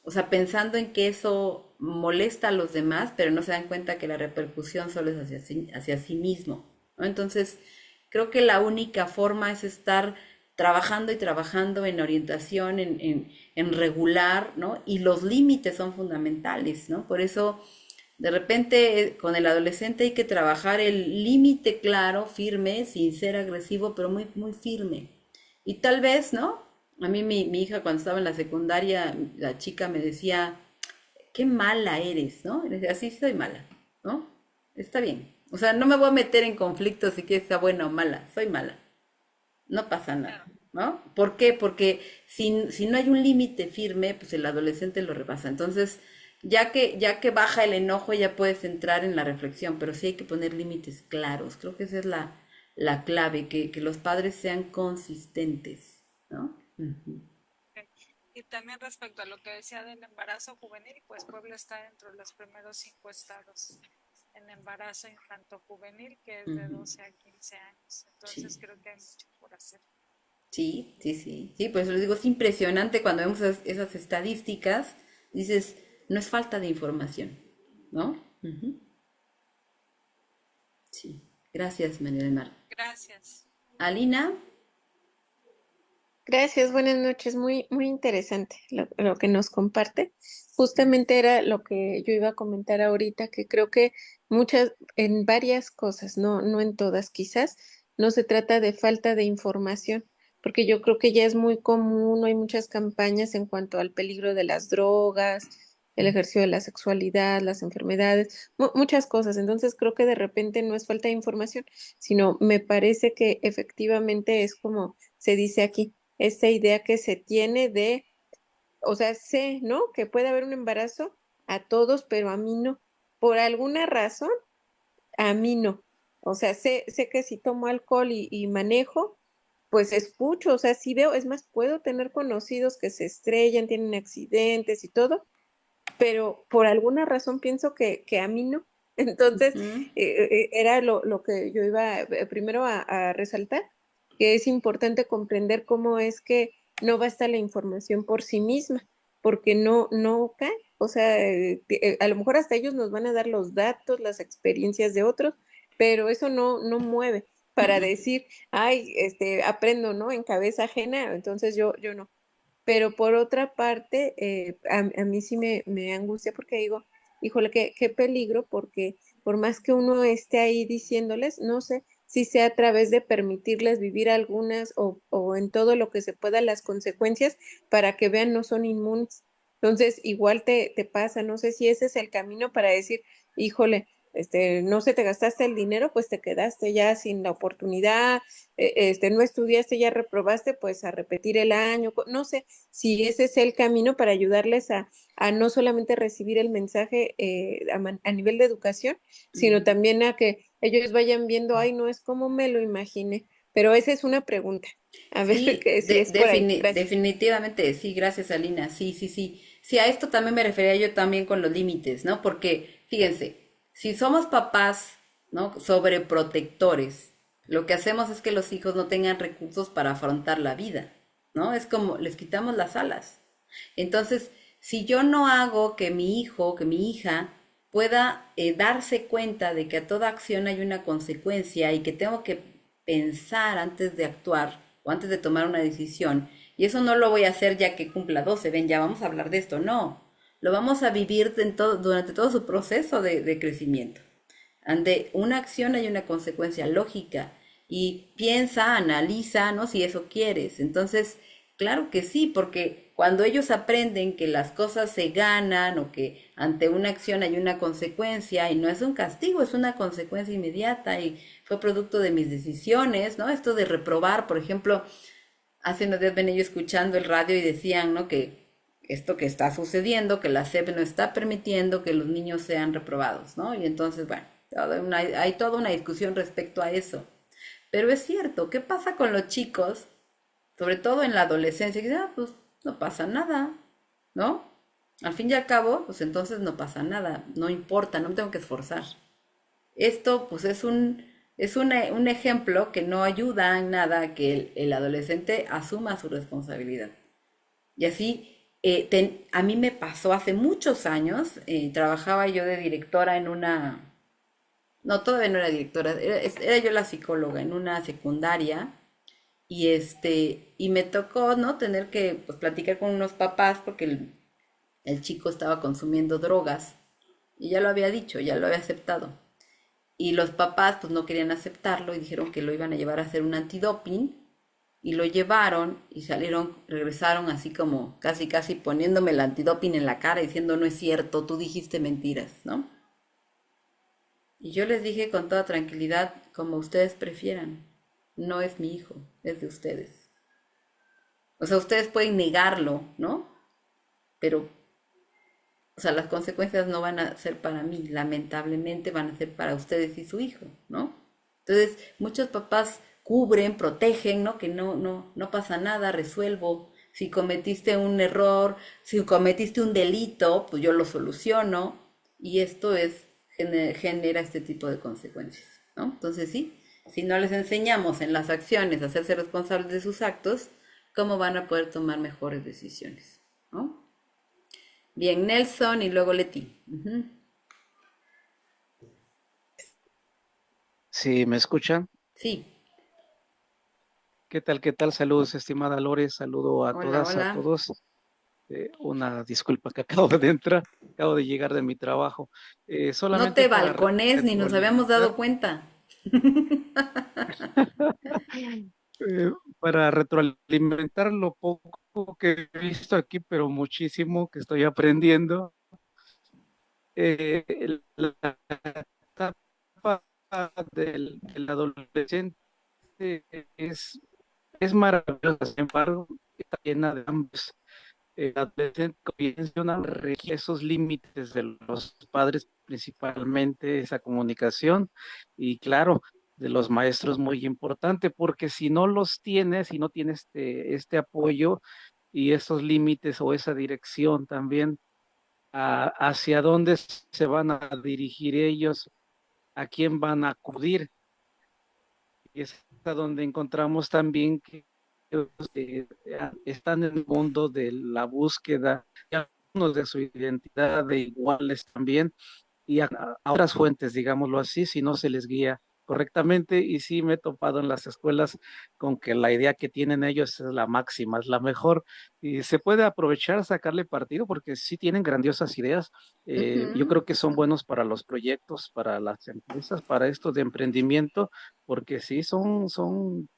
O sea, pensando en que eso molesta a los demás, pero no se dan cuenta que la repercusión solo es hacia sí mismo, ¿no? Entonces, creo que la única forma es estar trabajando y trabajando en orientación, en regular, ¿no? Y los límites son fundamentales, ¿no? Por eso, de repente, con el adolescente hay que trabajar el límite claro, firme, sin ser agresivo, pero muy, muy firme. Y tal vez, ¿no? A mí mi hija cuando estaba en la secundaria, la chica me decía, qué mala eres, ¿no? Y le decía, sí, soy mala, ¿no? Está bien. O sea, no me voy a meter en conflictos si que sea buena o mala, soy mala. No pasa nada, ¿no? ¿Por qué? Porque si no hay un límite firme, pues el adolescente lo rebasa. Entonces, ya que baja el enojo, ya puedes entrar en la reflexión, pero sí hay que poner límites claros. Creo que esa es la clave, que los padres sean consistentes, ¿no? Ujú. Y también respecto a lo que decía del embarazo juvenil, pues Puebla está dentro de los primeros 5 estados en embarazo infanto-juvenil, que es de Ujú. 12 a 15 años. Entonces Sí, creo que hay mucho por hacer. sí, sí, sí. Sí, pues les digo, es impresionante cuando vemos esas estadísticas, dices, no es falta de información, ¿no? Ujú. Sí. Gracias, María del Mar. Gracias. Alina. Gracias, buenas noches. Muy, muy interesante lo que nos comparte. Justamente era lo que yo iba a comentar ahorita, que creo que en varias cosas, no en todas quizás, no se trata de falta de información, porque yo creo que ya es muy común, hay muchas campañas en cuanto al peligro de las drogas, el ejercicio de la sexualidad, las enfermedades, muchas cosas. Entonces creo que de repente no es falta de información, sino me parece que efectivamente es como se dice aquí esta idea que se tiene de, o sea, sé, ¿no? Que puede haber un embarazo a todos, pero a mí no. Por alguna razón, a mí no. O sea, sé que si tomo alcohol y manejo, pues escucho, o sea, sí veo, es más, puedo tener conocidos que se estrellan, tienen accidentes y todo, pero por alguna razón pienso que a mí no. Entonces, Ujú. era lo que yo iba primero a resaltar, que es importante comprender cómo es que no basta la información por sí misma, porque no cae. O sea, a lo mejor hasta ellos nos van a dar los datos, las experiencias de otros, pero eso no mueve para decir, ay, aprendo, ¿no? En cabeza ajena, entonces yo no. Pero por otra parte, a mí sí me angustia porque digo, híjole, qué peligro, porque por más que uno esté ahí diciéndoles, no sé si sea a través de permitirles vivir algunas o en todo lo que se pueda las consecuencias para que vean no son inmunes. Entonces, igual te pasa, no sé si ese es el camino para decir, híjole, no se te gastaste el dinero, pues te quedaste ya sin la oportunidad, no estudiaste, ya reprobaste, pues a repetir el año, no sé si ese es el camino para ayudarles a no solamente recibir el mensaje a nivel de educación, sino también a que ellos vayan viendo, ay, no es como me lo imaginé, pero esa es una pregunta, a ver Sí, que si es por ahí. Gracias. definitivamente, sí, gracias Alina, sí, sí, sí. Sí, a esto también me refería yo también con los límites, ¿no? Porque, fíjense, si somos papás, ¿no? Sobreprotectores, lo que hacemos es que los hijos no tengan recursos para afrontar la vida, ¿no? Es como les quitamos las alas. Entonces, si yo no hago que mi hijo, que mi hija pueda darse cuenta de que a toda acción hay una consecuencia y que tengo que pensar antes de actuar o antes de tomar una decisión, y eso no lo voy a hacer ya que cumpla 12, ven, ya vamos a hablar de esto, no, lo vamos a vivir durante todo su proceso de crecimiento. Ante una acción hay una consecuencia lógica y piensa, analiza, ¿no? Si eso quieres. Entonces, claro que sí, porque cuando ellos aprenden que las cosas se ganan o que ante una acción hay una consecuencia y no es un castigo, es una consecuencia inmediata y fue producto de mis decisiones, ¿no? Esto de reprobar, por ejemplo, hace unos días venía yo escuchando el radio y decían, ¿no? Que esto que está sucediendo, que la SEP no está permitiendo que los niños sean reprobados, ¿no? Y entonces, bueno, hay toda una discusión respecto a eso. Pero es cierto, ¿qué pasa con los chicos, sobre todo en la adolescencia? Que dicen, pues no pasa nada, ¿no? Al fin y al cabo, pues entonces no pasa nada, no importa, no me tengo que esforzar. Esto, pues un ejemplo que no ayuda en nada a que el adolescente asuma su responsabilidad. Y así, a mí me pasó hace muchos años, trabajaba yo de directora en una, no, todavía no era directora, era yo la psicóloga en una secundaria y me tocó, ¿no? Tener que pues, platicar con unos papás porque el chico estaba consumiendo drogas y ya lo había dicho, ya lo había aceptado. Y los papás pues no querían aceptarlo y dijeron que lo iban a llevar a hacer un antidoping y lo llevaron y regresaron así como casi casi poniéndome el antidoping en la cara diciendo no es cierto, tú dijiste mentiras, ¿no? Y yo les dije con toda tranquilidad, como ustedes prefieran, no es mi hijo, es de ustedes. O sea, ustedes pueden negarlo, ¿no? Pero, o sea, las consecuencias no van a ser para mí, lamentablemente van a ser para ustedes y su hijo, ¿no? Entonces, muchos papás cubren, protegen, ¿no? Que no pasa nada, resuelvo. Si cometiste un error, si cometiste un delito, pues yo lo soluciono. Y esto genera este tipo de consecuencias, ¿no? Entonces, sí, si no les enseñamos en las acciones a hacerse responsables de sus actos, ¿cómo van a poder tomar mejores decisiones? ¿No? Bien, Nelson y luego Leti. Ujú. Sí, ¿me escuchan? Sí, ¿Qué tal? ¿Qué tal? Saludos, estimada Lore. Saludo a hola, todas, a hola. todos. Una disculpa que acabo de llegar de mi trabajo. No Solamente te para balcones ni nos habíamos retroalimentar, dado cuenta. eh, para retroalimentar lo poco que he visto aquí, pero muchísimo que estoy aprendiendo. Eh, la etapa del adolescente es, es maravillosa, sin embargo, está llena de ambos. La adolescente comienza a regir esos límites de los padres, principalmente esa comunicación, y claro, de los maestros muy importante, porque si no los tienes, si no tienes este apoyo y esos límites o esa dirección también, hacia dónde se van a dirigir ellos, a quién van a acudir, y es a donde encontramos también que ellos, están en el mundo de la búsqueda, y algunos de su identidad de iguales también, y a otras fuentes, digámoslo así, si no se les guía correctamente. Y sí me he topado en las escuelas con que la idea que tienen ellos es la máxima, es la mejor, y se puede aprovechar, sacarle partido, porque sí tienen grandiosas ideas. Yo Ujú. creo que son buenos para los proyectos, para las empresas, para esto de emprendimiento, porque sí son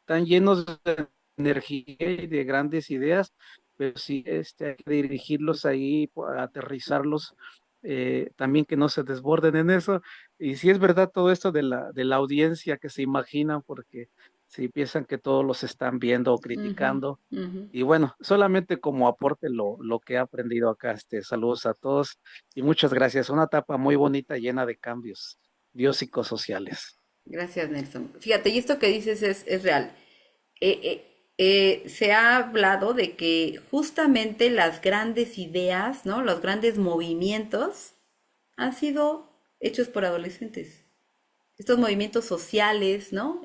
tan llenos de energía y de grandes ideas, pero sí hay que dirigirlos ahí, aterrizarlos también que no se desborden en eso. Y si es verdad todo esto de la audiencia que se imaginan, porque si piensan que todos los están viendo o Ujú, criticando. ujú. Y bueno, solamente como aporte lo que he aprendido acá, saludos a todos y muchas gracias. Una etapa muy bonita, llena de cambios biopsicosociales. Gracias, Nelson. Fíjate, y esto que dices es real. Se ha hablado de que justamente las grandes ideas, ¿no? Los grandes movimientos han sido hechos por adolescentes. Estos movimientos sociales, ¿no?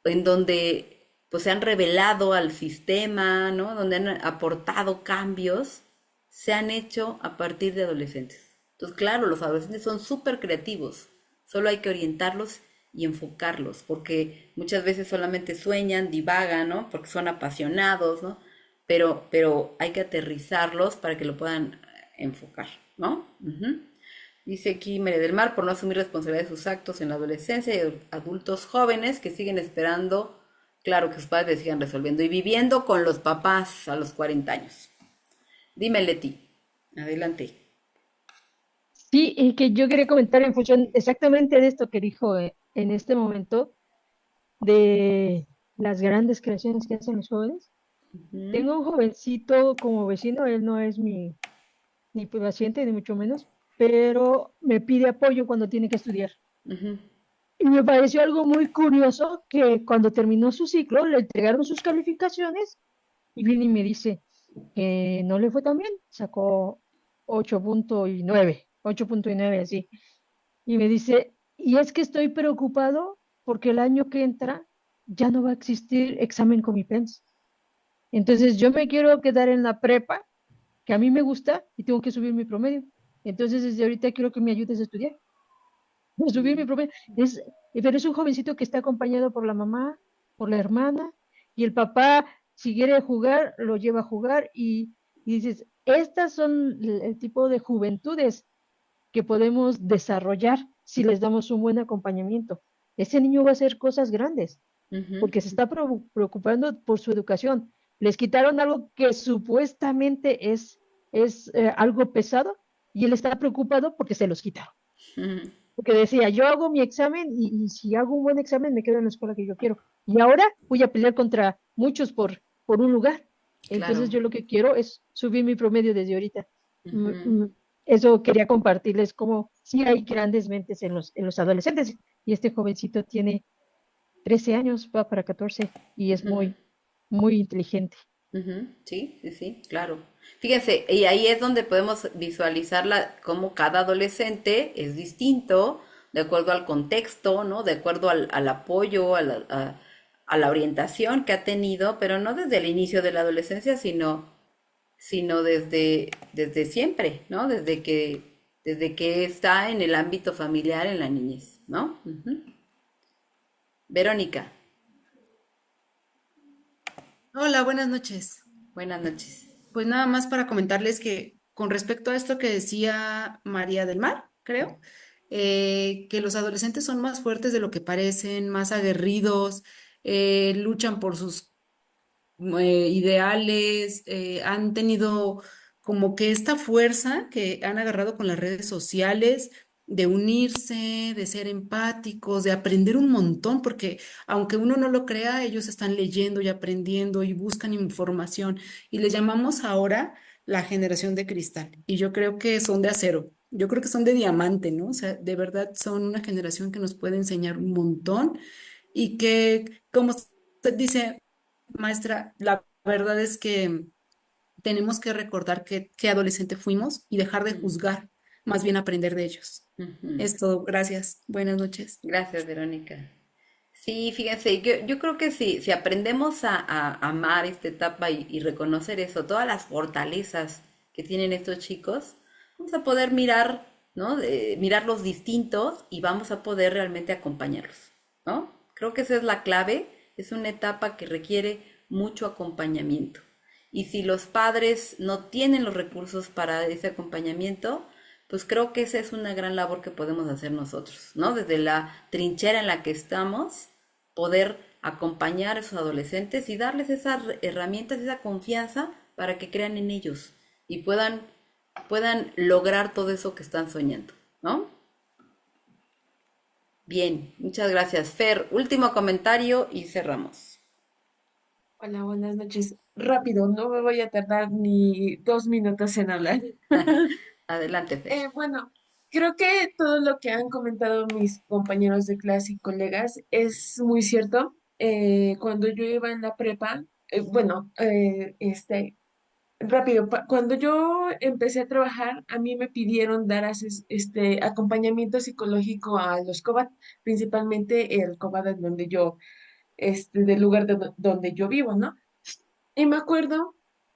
En donde pues se han revelado al sistema, ¿no? Donde han aportado cambios, se han hecho a partir de adolescentes. Entonces, claro, los adolescentes son súper creativos, solo hay que orientarlos y enfocarlos, porque muchas veces solamente sueñan, divagan, ¿no? Porque son apasionados, ¿no? Pero hay que aterrizarlos para que lo puedan enfocar, ¿no? Ujú. Dice aquí María del Mar, por no asumir responsabilidad de sus actos en la adolescencia y adultos jóvenes que siguen esperando, claro, que sus padres les sigan resolviendo y viviendo con los papás a los 40 años. Dime, Leti, adelante. Sí, y que yo quería comentar en función exactamente de esto que dijo en este momento, de las grandes creaciones que hacen los jóvenes. Ujú, Tengo un jovencito como vecino, él no es mi paciente, ni mucho menos, pero me pide apoyo cuando tiene que estudiar. ujú, Y me pareció algo muy curioso que cuando terminó su ciclo le entregaron sus calificaciones y viene y me dice que no le fue tan bien, sacó 8.9, 8.9 así. Y me dice, y es que estoy preocupado porque el año que entra ya no va a existir examen Comipens. Entonces yo me quiero quedar en la prepa, que a mí me gusta, y tengo que subir mi promedio. Entonces desde ahorita quiero que me ayudes a estudiar. A subir mi promedio. Pero es un jovencito que está acompañado por la mamá, por la hermana, y el papá, si quiere jugar, lo lleva a jugar, y dices, estas son el tipo de juventudes que podemos desarrollar si les damos un buen acompañamiento. Ese niño va a hacer cosas grandes ujú, porque se está preocupando por su educación. Les quitaron algo que supuestamente es algo pesado y él está preocupado porque se los quitaron. ujú. Porque decía, yo hago mi examen y si hago un buen examen me quedo en la escuela que yo quiero. Y ahora voy a pelear contra muchos por un lugar. Entonces Claro. yo lo que quiero es subir mi promedio desde ahorita. Mm, Ujú. mm, Eso quería compartirles como sí hay grandes mentes en los adolescentes. Y este jovencito tiene 13 años, va para 14 y es Ujú. muy inteligente. Ujú, sí, sí, sí, claro. Fíjense, y ahí es donde podemos visualizar cómo cada adolescente es distinto, de acuerdo al contexto, ¿no? De acuerdo al apoyo, a la orientación que ha tenido, pero no desde el inicio de la adolescencia, sino desde siempre, ¿no? Desde que está en el ámbito familiar, en la niñez, ¿no? Ujú. Verónica, Hola, buenas noches. buenas noches. Pues nada más para comentarles que con respecto a esto que decía María del Mar, creo, que los adolescentes son más fuertes de lo que parecen, más aguerridos, luchan por sus ideales, han tenido como que esta fuerza que han agarrado con las redes sociales de unirse, de ser empáticos, de aprender un montón, porque aunque uno no lo crea, ellos están leyendo y aprendiendo y buscan información y les llamamos ahora la generación de cristal y yo creo que son de acero. Yo creo que son de diamante, ¿no? O sea, de verdad son una generación que nos puede enseñar un montón y que, como usted dice, maestra, la verdad es que tenemos que recordar qué adolescente fuimos y dejar de Ujú, juzgar, más bien aprender de ellos. ujú. Es todo. Gracias. Buenas noches. Gracias, Verónica. Sí, fíjense, yo creo que sí, si aprendemos a amar esta etapa y reconocer eso, todas las fortalezas que tienen estos chicos, vamos a poder mirar, ¿no? Mirarlos distintos y vamos a poder realmente acompañarlos, ¿no? Creo que esa es la clave, es una etapa que requiere mucho acompañamiento. Y si los padres no tienen los recursos para ese acompañamiento, pues creo que esa es una gran labor que podemos hacer nosotros, ¿no? Desde la trinchera en la que estamos, poder acompañar a esos adolescentes y darles esas herramientas, esa confianza para que crean en ellos y puedan puedan lograr todo eso que están soñando, ¿no? Bien, muchas gracias. Fer, último comentario y cerramos. Hola, buenas noches. Rápido, no me voy a tardar ni 2 minutos en hablar. Adelante, Fer. Bueno, creo que todo lo que han comentado mis compañeros de clase y colegas es muy cierto. Cuando yo iba en la prepa, rápido, cuando yo empecé a trabajar, a mí me pidieron dar acompañamiento psicológico a los COBAT, principalmente el COBAT en donde del lugar donde yo vivo, ¿no? Y me acuerdo,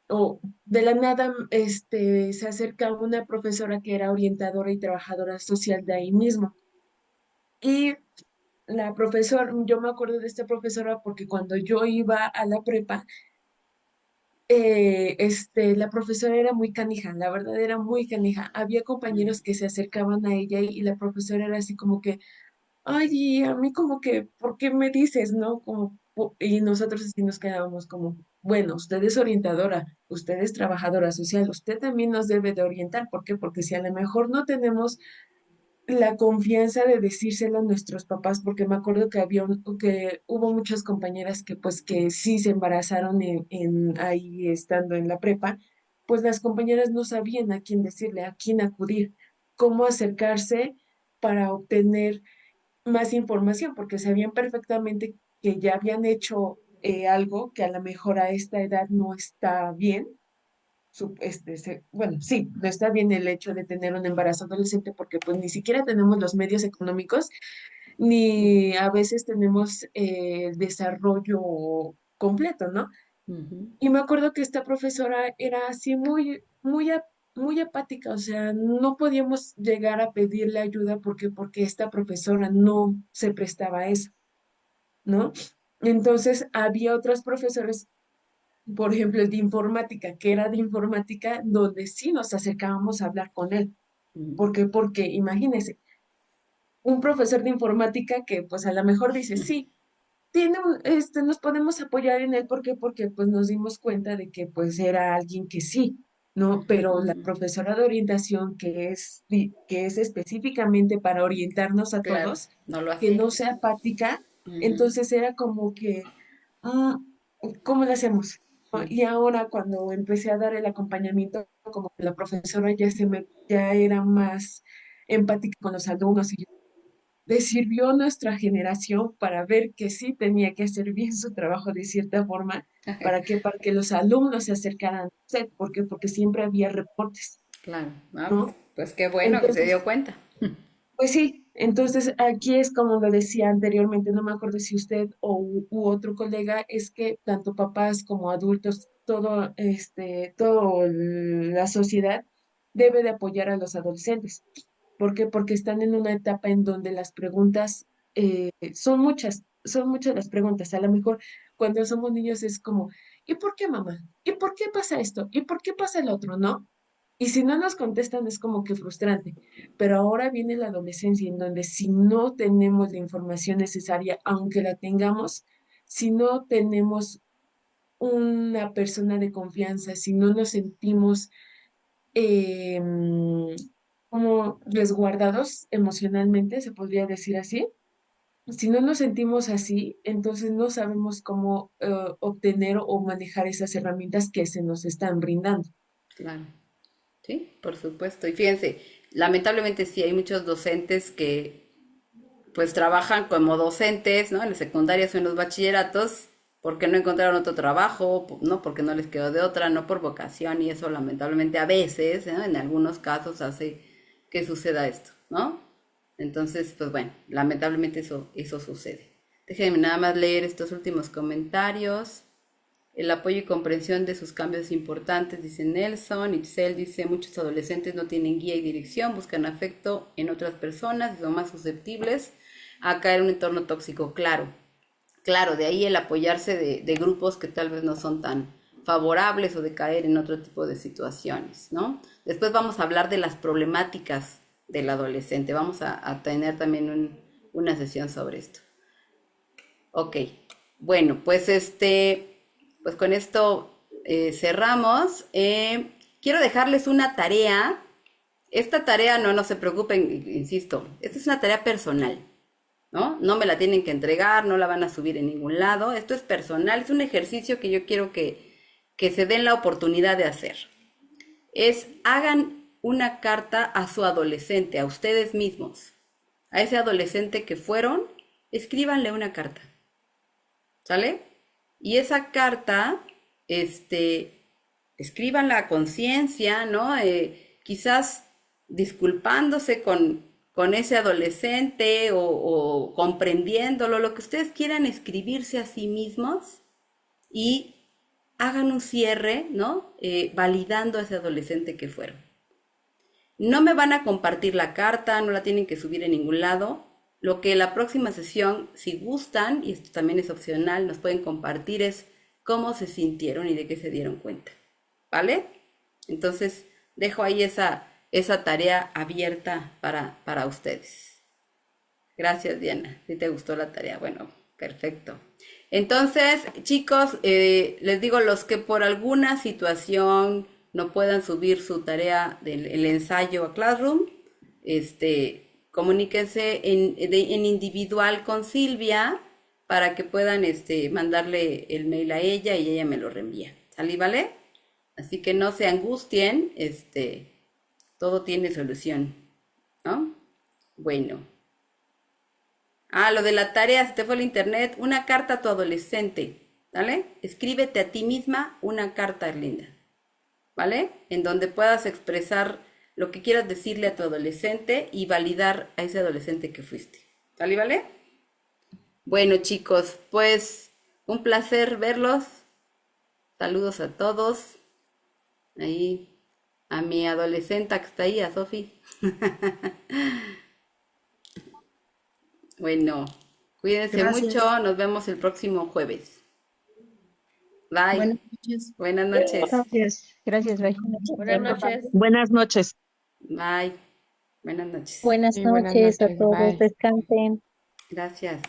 o de la nada, se acerca una profesora que era orientadora y trabajadora social de ahí mismo. Y la profesora, yo me acuerdo de esta profesora porque cuando yo iba a la prepa, la profesora era muy canija, la verdad era muy canija. Había compañeros que se acercaban a ella y la profesora era así como que, ay, y a mí como que, ¿por qué me dices, no? Y nosotros así nos quedábamos como, bueno, usted es orientadora, usted es trabajadora social, usted también nos debe de orientar. ¿Por qué? Porque si a lo mejor no tenemos la confianza de decírselo a nuestros papás, porque me acuerdo que hubo muchas compañeras que pues que sí se embarazaron ahí estando en la prepa, pues las compañeras no sabían a quién decirle, a quién acudir, cómo acercarse para obtener más información, porque sabían perfectamente que ya habían hecho algo que a lo mejor a esta edad no está bien. Bueno, sí, no está bien el hecho de tener un embarazo adolescente porque pues ni siquiera tenemos los medios económicos, ni a veces tenemos el desarrollo completo, ¿no? Ujú. Y me acuerdo que esta profesora era así muy apática, o sea, no podíamos llegar a pedirle ayuda porque esta profesora no se prestaba a eso, ¿no? Entonces había otros profesores, por ejemplo, el de informática, que era de informática, donde sí nos acercábamos a hablar con él. ¿Por qué? Porque imagínense, un profesor de informática que pues a lo mejor dice, sí, nos podemos apoyar en él. ¿Por qué? Porque pues nos dimos cuenta de que pues era alguien que sí, ¿no? Pero la profesora de orientación que es específicamente para orientarnos a Claro, todos, no lo que hacía. no sea apática, Ujú. entonces era como que, mm, ¿cómo lo hacemos? ¿No? Mm. Y ahora cuando empecé a dar el acompañamiento, como que la profesora ya era más empática con los alumnos y le sirvió a nuestra generación para ver que sí tenía que hacer bien su trabajo de cierta forma. ¿Para qué? Para que los alumnos se acercaran a usted. ¿Por qué? Porque siempre había reportes, Claro. Ah, ¿no? pues qué bueno que se Entonces, dio cuenta. pues sí, entonces aquí es como lo decía anteriormente, no me acuerdo si usted u otro colega, es que tanto papás como adultos, todo la sociedad debe de apoyar a los adolescentes. ¿Por qué? Porque están en una etapa en donde las preguntas son muchas las preguntas. A lo mejor cuando somos niños es como, ¿y por qué mamá? ¿Y por qué pasa esto? ¿Y por qué pasa el otro? ¿No? Y si no nos contestan es como que frustrante. Pero ahora viene la adolescencia en donde si no tenemos la información necesaria, aunque la tengamos, si no tenemos una persona de confianza, si no nos sentimos eh, como resguardados emocionalmente, se podría decir así. Si no nos sentimos así, entonces no sabemos cómo obtener o manejar esas herramientas que se nos están brindando. Claro. Sí, por supuesto. Y fíjense, lamentablemente sí hay muchos docentes que pues trabajan como docentes, ¿no? En las secundarias o en los bachilleratos, porque no encontraron otro trabajo, ¿no? Porque no les quedó de otra, no por vocación, y eso lamentablemente a veces, ¿no? En algunos casos hace que suceda esto, ¿no? Entonces, pues bueno, lamentablemente eso sucede. Déjenme nada más leer estos últimos comentarios. El apoyo y comprensión de sus cambios es importante, dice Nelson. Itzel dice, muchos adolescentes no tienen guía y dirección, buscan afecto en otras personas y son más susceptibles a caer en un entorno tóxico. Claro, claro, de ahí el apoyarse de grupos que tal vez no son tan favorables o de caer en otro tipo de situaciones, ¿no? Después vamos a hablar de las problemáticas del adolescente. Vamos a tener también una sesión sobre esto. Ok, bueno, pues pues con esto cerramos. quiero dejarles una tarea. Esta tarea, no se preocupen, insisto, esta es una tarea personal, ¿no? No me la tienen que entregar, no la van a subir en ningún lado. Esto es personal, es un ejercicio que yo quiero que se den la oportunidad de hacer. Hagan una carta a su adolescente, a ustedes mismos. A ese adolescente que fueron, escríbanle una carta. ¿Sale? Y esa carta, escríbanla a conciencia, ¿no? Quizás disculpándose con ese adolescente o comprendiéndolo, lo que ustedes quieran escribirse a sí mismos y hagan un cierre, ¿no? Validando a ese adolescente que fueron. No me van a compartir la carta, no la tienen que subir en ningún lado. Lo que la próxima sesión, si gustan, y esto también es opcional, nos pueden compartir es cómo se sintieron y de qué se dieron cuenta. ¿Vale? Entonces, dejo ahí esa tarea abierta para ustedes. Gracias, Diana. Si te gustó la tarea, bueno, perfecto. Entonces, chicos, les digo, los que por alguna situación no puedan subir su tarea del ensayo a Classroom, comuníquense en individual con Silvia para que puedan mandarle el mail a ella y ella me lo reenvía. ¿Sale, vale? Así que no se angustien, todo tiene solución, ¿no? Bueno. Lo de la tarea, se te fue el internet, una carta a tu adolescente, ¿vale? Escríbete a ti misma una carta, linda, ¿vale? En donde puedas expresar lo que quieras decirle a tu adolescente y validar a ese adolescente que fuiste. ¿Sale, vale? Bueno, chicos, pues un placer verlos. Saludos a todos. Ahí, a mi adolescente que está ahí, a Sofi. Bueno, cuídense Gracias. mucho. Nos vemos el próximo jueves. Bye. Buenas noches. Buenas noches. Gracias, bye. Buenas noches. Buenas noches. Bye. Buenas noches. Buenas Sí, buenas noches a noches, todos. bye. Descansen. Gracias.